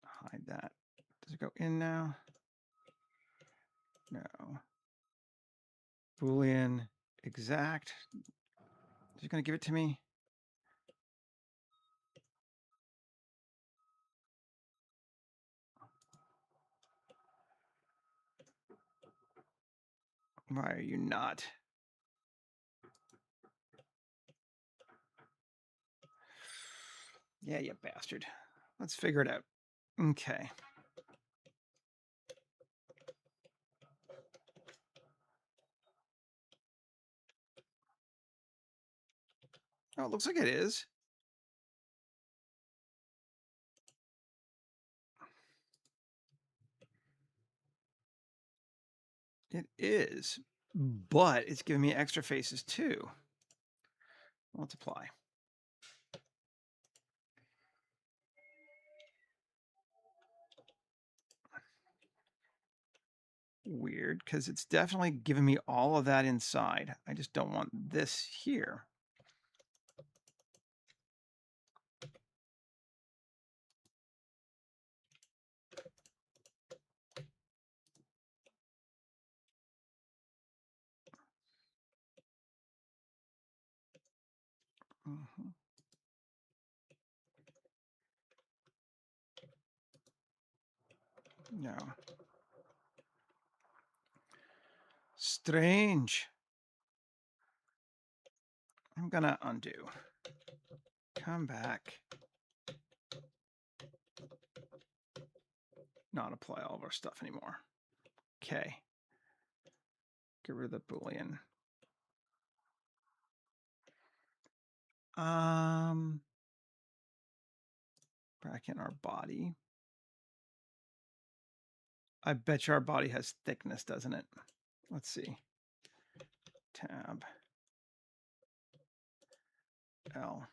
Hide that. Does it go in now? No. Boolean exact. Is it going to give it to me? Why are you not? Yeah, you bastard. Let's figure it out. Okay. Oh, it looks like it is. It is, but it's giving me extra faces too. Multiply. Weird, because it's definitely giving me all of that inside. I just don't want this here. Mhm. No. Strange. I'm gonna undo. Come back. Not apply all of our stuff anymore. Okay. Get rid of the Boolean. Bracket in our body. I bet you our body has thickness, doesn't it? Let's see. Tab. L.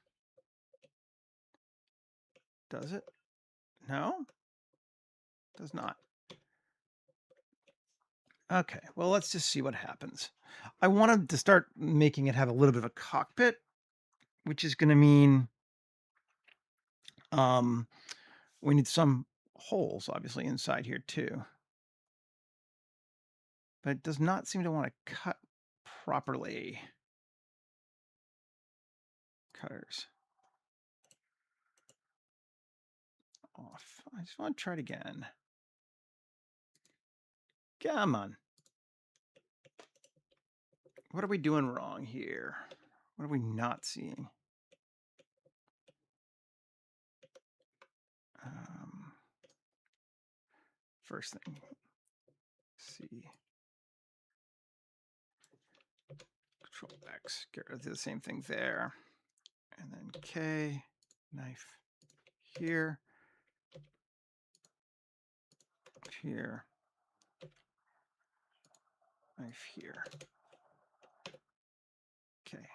Does it? No? Does not. Okay, well, let's just see what happens. I wanted to start making it have a little bit of a cockpit, which is going to mean we need some holes, obviously, inside here too. But it does not seem to want to cut properly. Cutters. Off. I just want to try it again. Come on. What are we doing wrong here? What are we not seeing? First thing, C. Control X. Get rid of the same thing there. And then K. Knife here. Here. Knife here. Okay.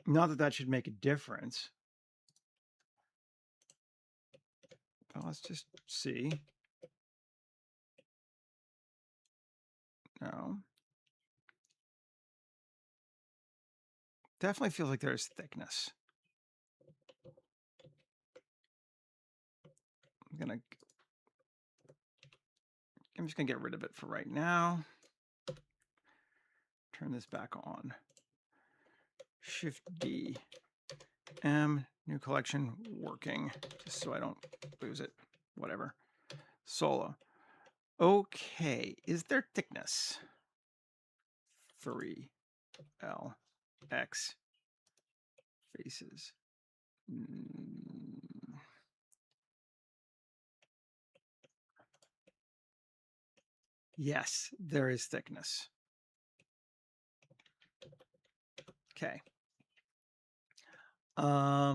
Not that that should make a difference. But let's just see. No. Definitely feels like there's thickness. I'm just gonna get rid of it for right now. Turn this back on. Shift D. M, new collection, working, just so I don't lose it. Whatever. Solo. Okay, is there thickness? 3 L X faces. Yes, there is thickness. Okay. A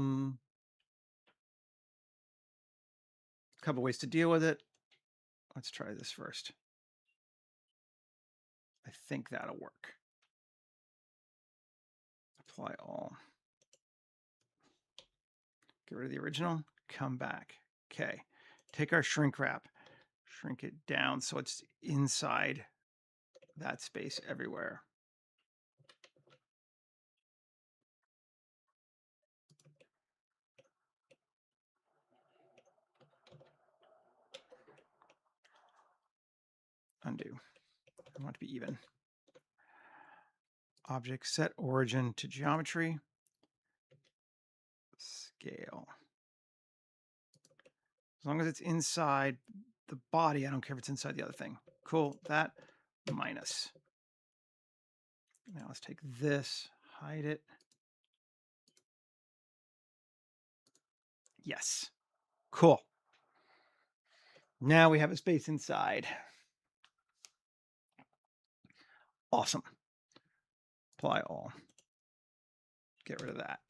couple ways to deal with it. Let's try this first. I think that'll work. Apply all. Get rid of the original, come back. Okay, take our shrink wrap, shrink it down so it's inside that space everywhere. Undo. I want it to be even. Object, set origin to geometry. Scale. As long as it's inside the body, I don't care if it's inside the other thing. Cool, that minus. Now let's take this, hide it. Yes, cool. Now we have a space inside. Awesome. Apply all. Get rid of that.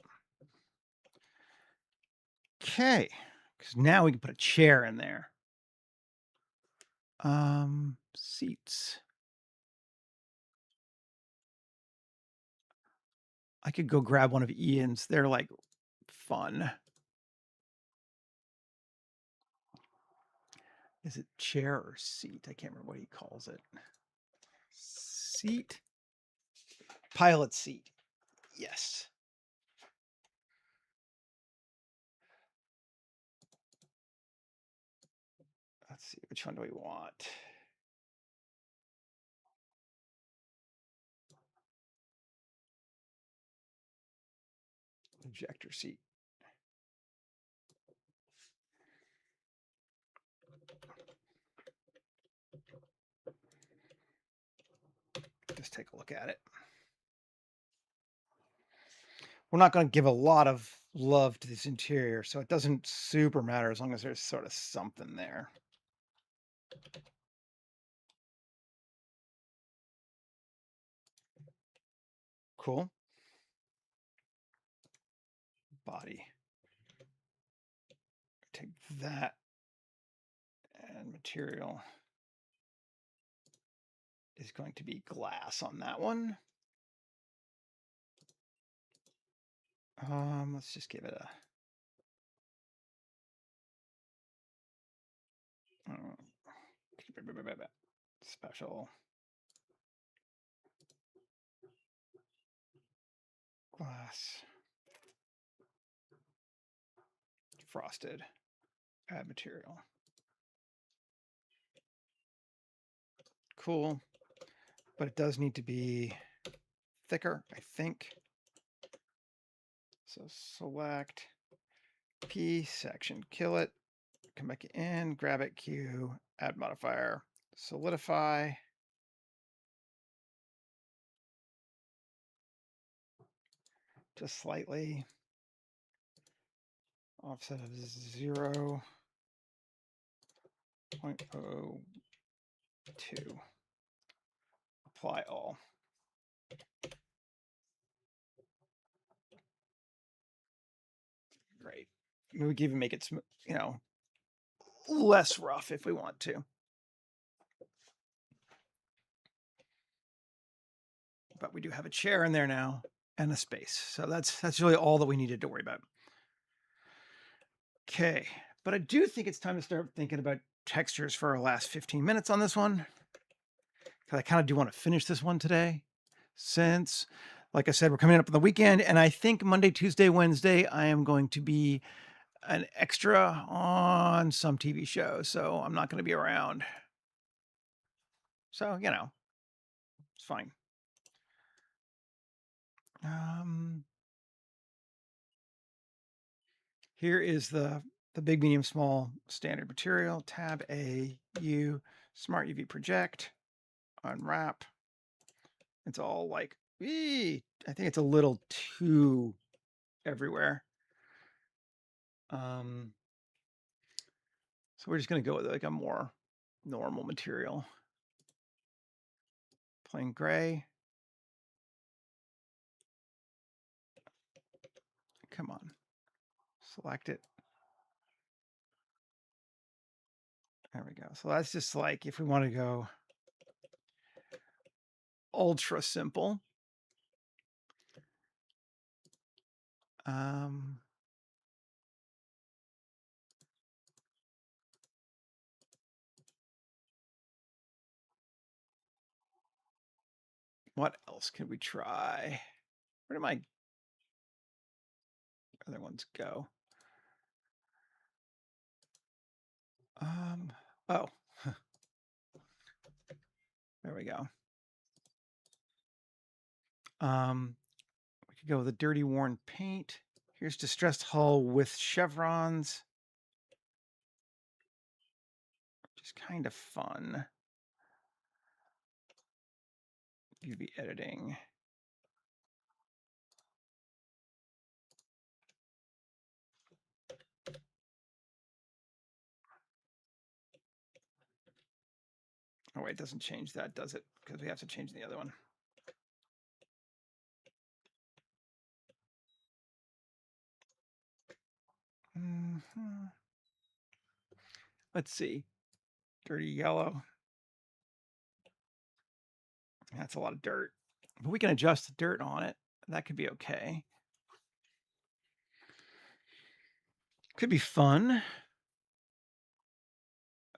Okay, because now we can put a chair in there. Seats. I could go grab one of Ian's. They're like fun. Is it chair or seat? I can't remember what he calls it. Seat. Pilot seat. Yes. Let's see, which one do we want? Ejector seat. Just take a look at it. We're not going to give a lot of love to this interior, so it doesn't super matter as long as there's sort of something there. Cool. Body. Take that and material is going to be glass on that one. Let's just give it a special glass frosted. Add material. Cool, but it does need to be thicker, I think. So select P section, kill it, come back in, grab it, Q, add modifier, solidify. Just slightly. Offset of 0.02. Apply all. Great. I mean, we can even make it, less rough if we want to. But we do have a chair in there now and a space. So that's really all that we needed to worry about. Okay, but I do think it's time to start thinking about textures for our last 15 minutes on this one. Because I kind of do want to finish this one today. Since, like I said, we're coming up on the weekend, and I think Monday, Tuesday, Wednesday, I am going to be an extra on some TV show. So I'm not going to be around. So, it's fine. Here is the big, medium, small standard material. Tab A, U, Smart UV Project, unwrap. It's all like, I think it's a little too everywhere. So we're just going to go with like a more normal material. Plain gray. Come on. Select it. There we go. So that's just like if we want to go ultra simple. Um, what else can we try? Where do my other ones go? Um, oh, there we go. We could go with a dirty worn paint. Here's distressed hull with chevrons, which is kind of fun. UV editing. Oh wait, it doesn't change that, does it? Because we have to change the other one. Let's see. Dirty yellow. That's a lot of dirt. But we can adjust the dirt on it. That could be okay. Could be fun.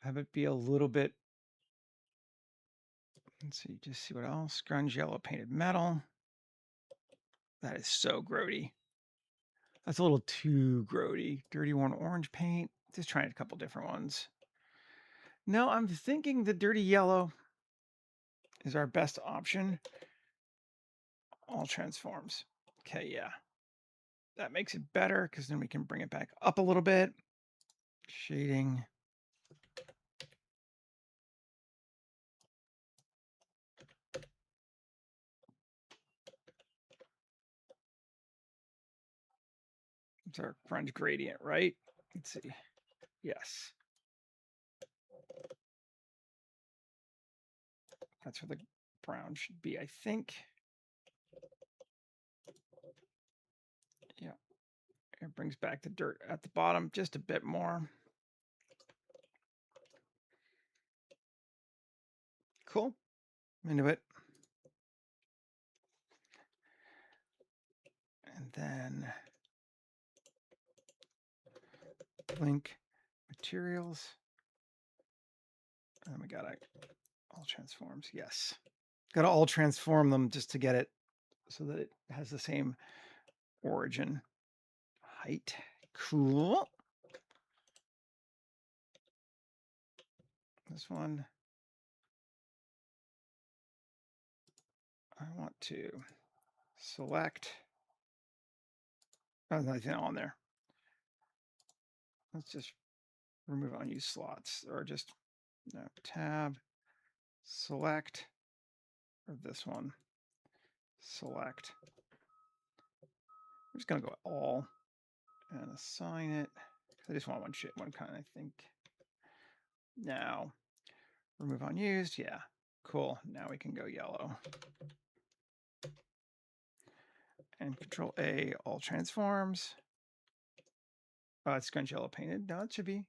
Have it be a little bit. Let's see, just see what else. Grunge yellow painted metal. That is so grody. That's a little too grody. Dirty worn orange paint. Just trying a couple different ones. No, I'm thinking the dirty yellow is our best option. All transforms. Okay, yeah. That makes it better because then we can bring it back up a little bit. Shading. It's our grunge gradient, right? Let's see. Yes. That's where the brown should be, I think. Yeah. It brings back the dirt at the bottom just a bit more. Cool. I'm into it. And then link materials. And we got to all transforms. Yes. Got to all transform them just to get it so that it has the same origin. Height. Cool. This one. I want to select. Oh, nothing on there. Let's just remove unused slots or just no, tab, select, or this one, select. I'm just going to go all and assign it. I just want one kind, I think. Now, remove unused. Yeah, cool. Now we can go yellow. And Control A, all transforms. Oh, it's grunge yellow painted. No, it should be.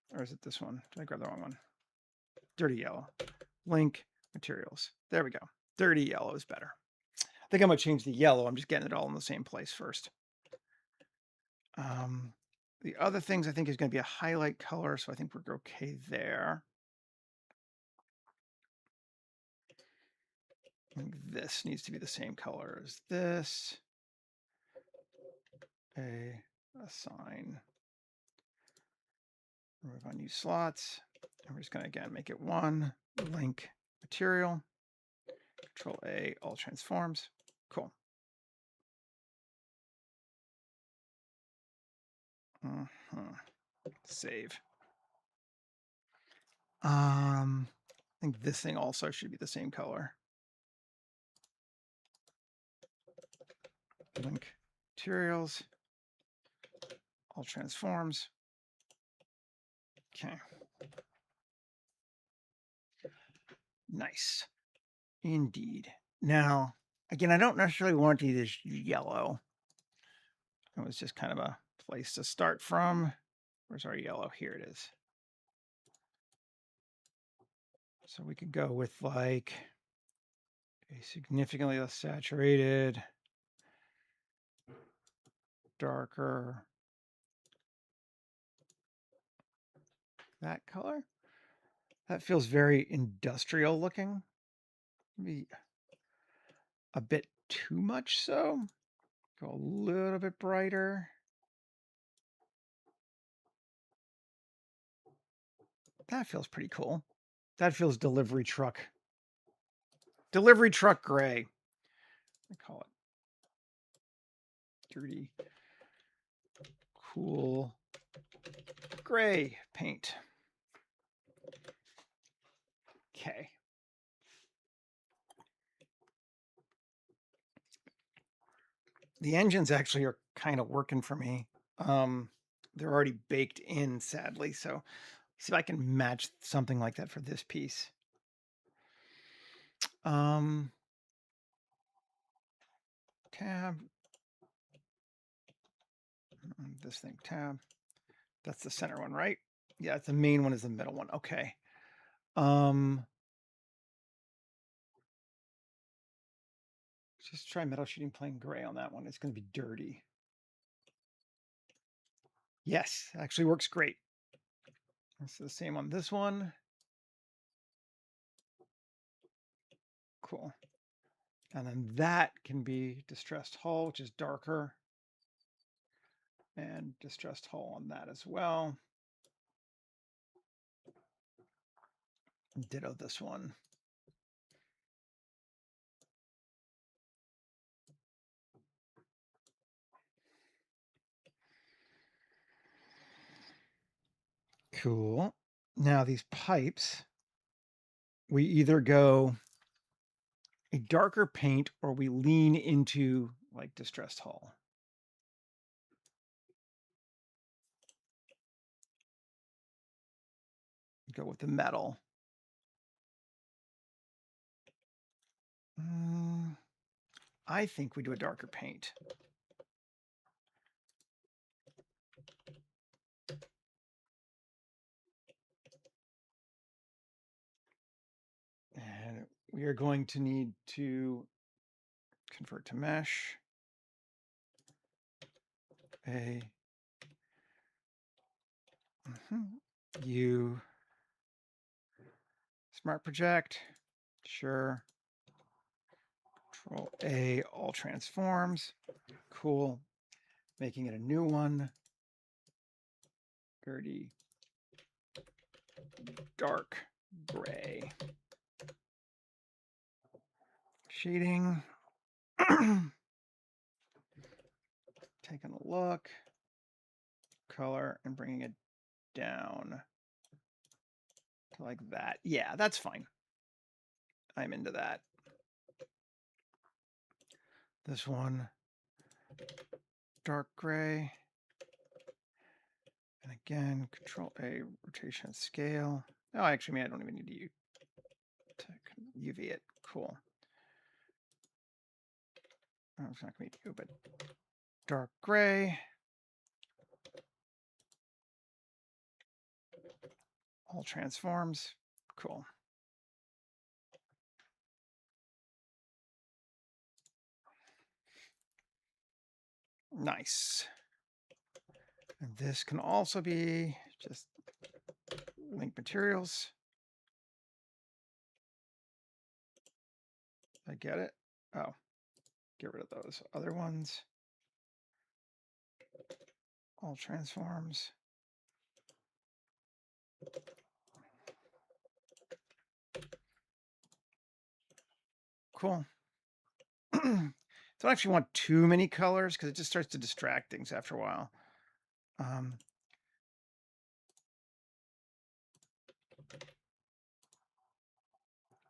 Or is it this one? Did I grab the wrong one? Dirty yellow. Link materials. There we go. Dirty yellow is better. I think I'm going to change the yellow. I'm just getting it all in the same place first. The other things I think is going to be a highlight color, so I think we're okay there. I think this needs to be the same color as this. Assign. Remove unused slots. And we're just going to, again, make it one. Link material. Control A, all transforms. Cool. Save. I think this thing also should be the same color. Link materials, all transforms. Okay. Nice. Indeed. Now, again, I don't necessarily want to do this yellow. It was just kind of a place to start from. Where's our yellow? Here it is. So we could go with like a significantly less saturated. darker that color. That feels very industrial looking. Maybe a bit too much so. Go a little bit brighter. That feels pretty cool. That feels delivery truck. Delivery truck gray. I call it dirty, cool gray paint. Okay. The engines actually are kind of working for me. They're already baked in, sadly. So see if I can match something like that for this piece. Tab. This thing, tab. That's the center one, right? Yeah, it's the main one is the middle one. Okay. Just try metal sheeting plain gray on that one. It's going to be dirty. Yes, actually works great. It's the same on this one. Cool. And then that can be distressed hull, which is darker. And distressed hull on that as well. Ditto this one. Cool. Now these pipes, we either go a darker paint or we lean into like distressed hull. Go with the metal. I think we do a darker paint. And we are going to need to convert to mesh. U smart project. Sure. Control A, all transforms. Cool. Making it a new one. Dirty, dark gray. Shading. Taking a look. Color and bringing it down to like that. Yeah, that's fine. I'm into that. This one, dark gray. And again, Control A, rotation scale. Oh, actually, maybe I don't even need to UV it. Cool. Oh, it's not going to be U, but dark gray. All transforms. Cool. Nice. And this can also be just link materials. I get it. Oh, get rid of those other ones. All transforms. Cool. Don't actually want too many colors because it just starts to distract things after a while.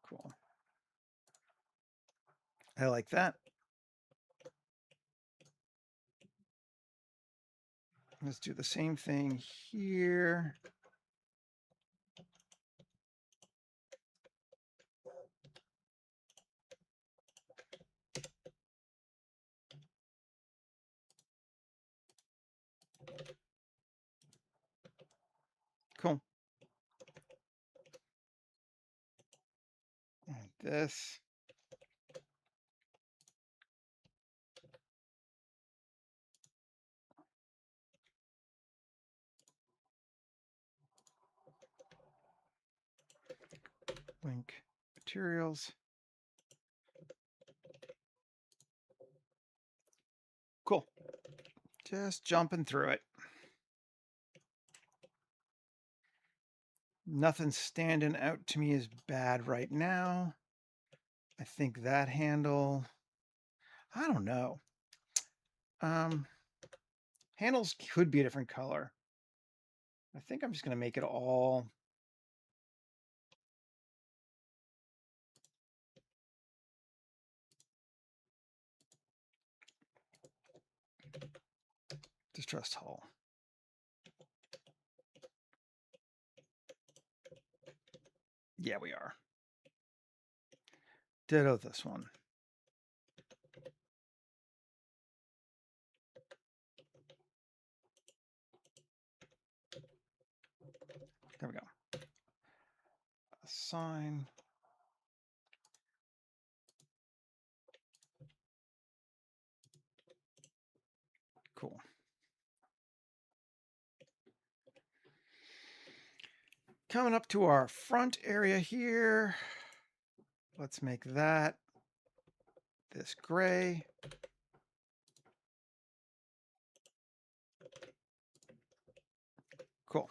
Cool. I like that. Let's do the same thing here. Cool. And this. ink materials. Cool. Just jumping through it. Nothing standing out to me as bad right now. I think that handle, I don't know. Handles could be a different color. I think I'm just going to make it all distressed hull. Yeah, we are. Ditto this one. There we go. Assign. Cool. Coming up to our front area here. Let's make that this gray. Cool.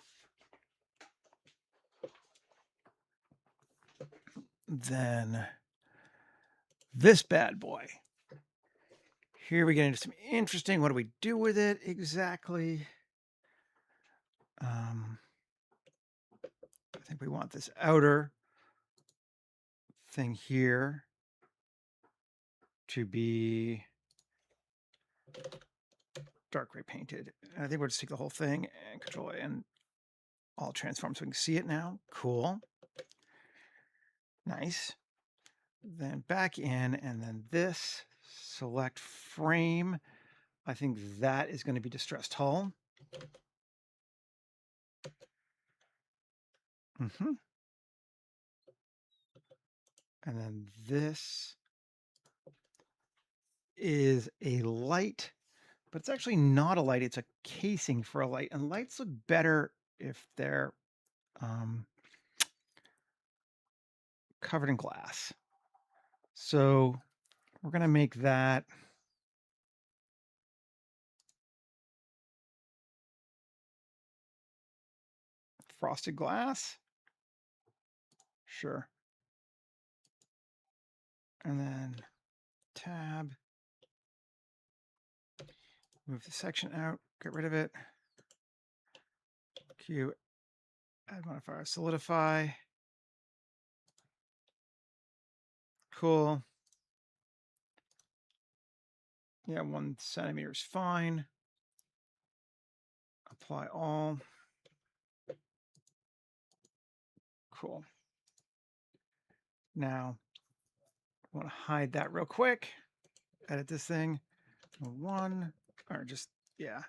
Then this bad boy. Here we get into some interesting, what do we do with it exactly? I think we want this outer thing here to be dark gray painted. And I think we'll just take the whole thing and Control A and all transform so we can see it now. Cool. Nice. Then back in, and then this, select frame. I think that is going to be distressed hull. And then this is a light, but it's actually not a light. It's a casing for a light, and lights look better if they're covered in glass. So we're going to make that frosted glass. Sure. And then tab, move the section out, get rid of it. Q, add modifier, solidify. Cool. Yeah, 1 centimeter is fine. Apply all. Cool. Now, I want to hide that real quick. Edit this thing. 1, or just, yeah.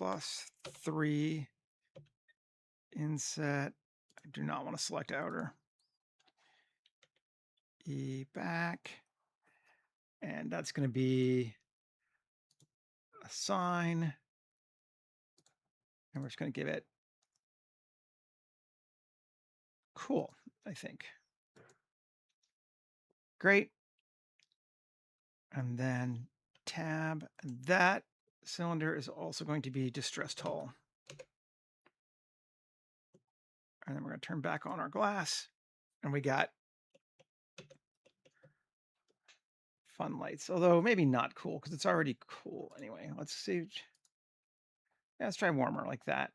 +3 inset. I do not want to select outer. E back. And that's going to be assign. And we're just going to give it cool, I think. Great. And then tab, and that cylinder is also going to be distressed hull. And then we're going to turn back on our glass, and we got fun lights, although maybe not cool because it's already cool anyway. Let's see. Yeah, let's try warmer like that.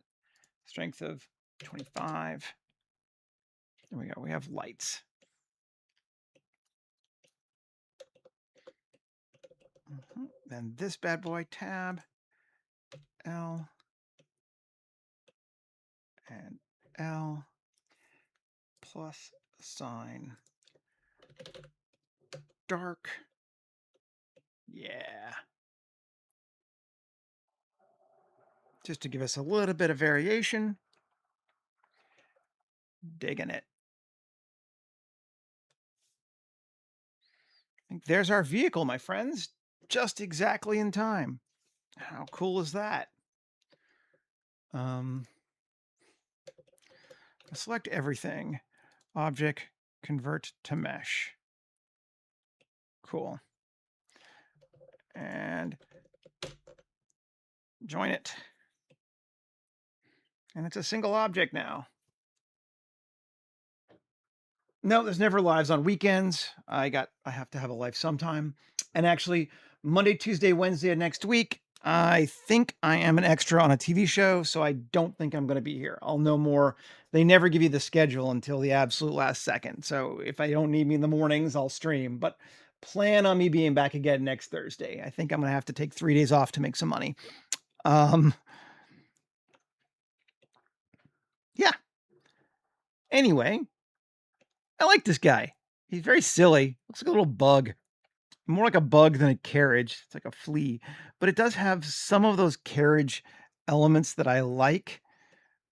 Strength of 25. There we go. We have lights. Then this bad boy, tab, L, and L, plus sign, dark. Yeah. Just to give us a little bit of variation. Digging it. I think there's our vehicle, my friends. Just exactly in time. How cool is that? select everything. Object, convert to mesh. Cool. And join it. And it's a single object now. No, there's never lives on weekends. I have to have a life sometime. And actually, Monday, Tuesday, Wednesday of next week, I think I am an extra on a TV show, so I don't think I'm going to be here. I'll know more. They never give you the schedule until the absolute last second. So if I don't need me in the mornings, I'll stream. But plan on me being back again next Thursday. I think I'm going to have to take 3 days off to make some money. Yeah. Anyway, I like this guy. He's very silly. Looks like a little bug. More like a bug than a carriage. It's like a flea, but it does have some of those carriage elements that I like.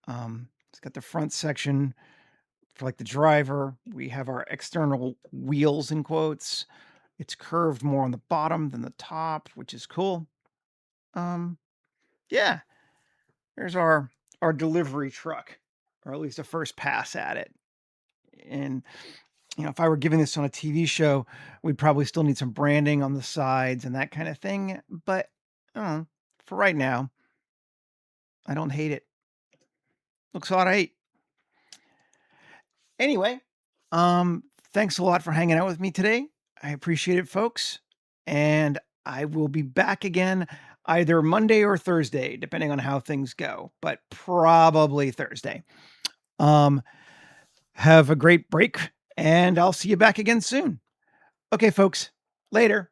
It's got the front section for like the driver. We have our external wheels in quotes. It's curved more on the bottom than the top, which is cool. Yeah, there's our delivery truck, or at least a first pass at it. And if I were giving this on a TV show, we'd probably still need some branding on the sides and that kind of thing. But for right now, I don't hate it. Looks all right. Anyway, thanks a lot for hanging out with me today. I appreciate it, folks. And I will be back again either Monday or Thursday, depending on how things go, but probably Thursday. Have a great break, and I'll see you back again soon. Okay, folks, later.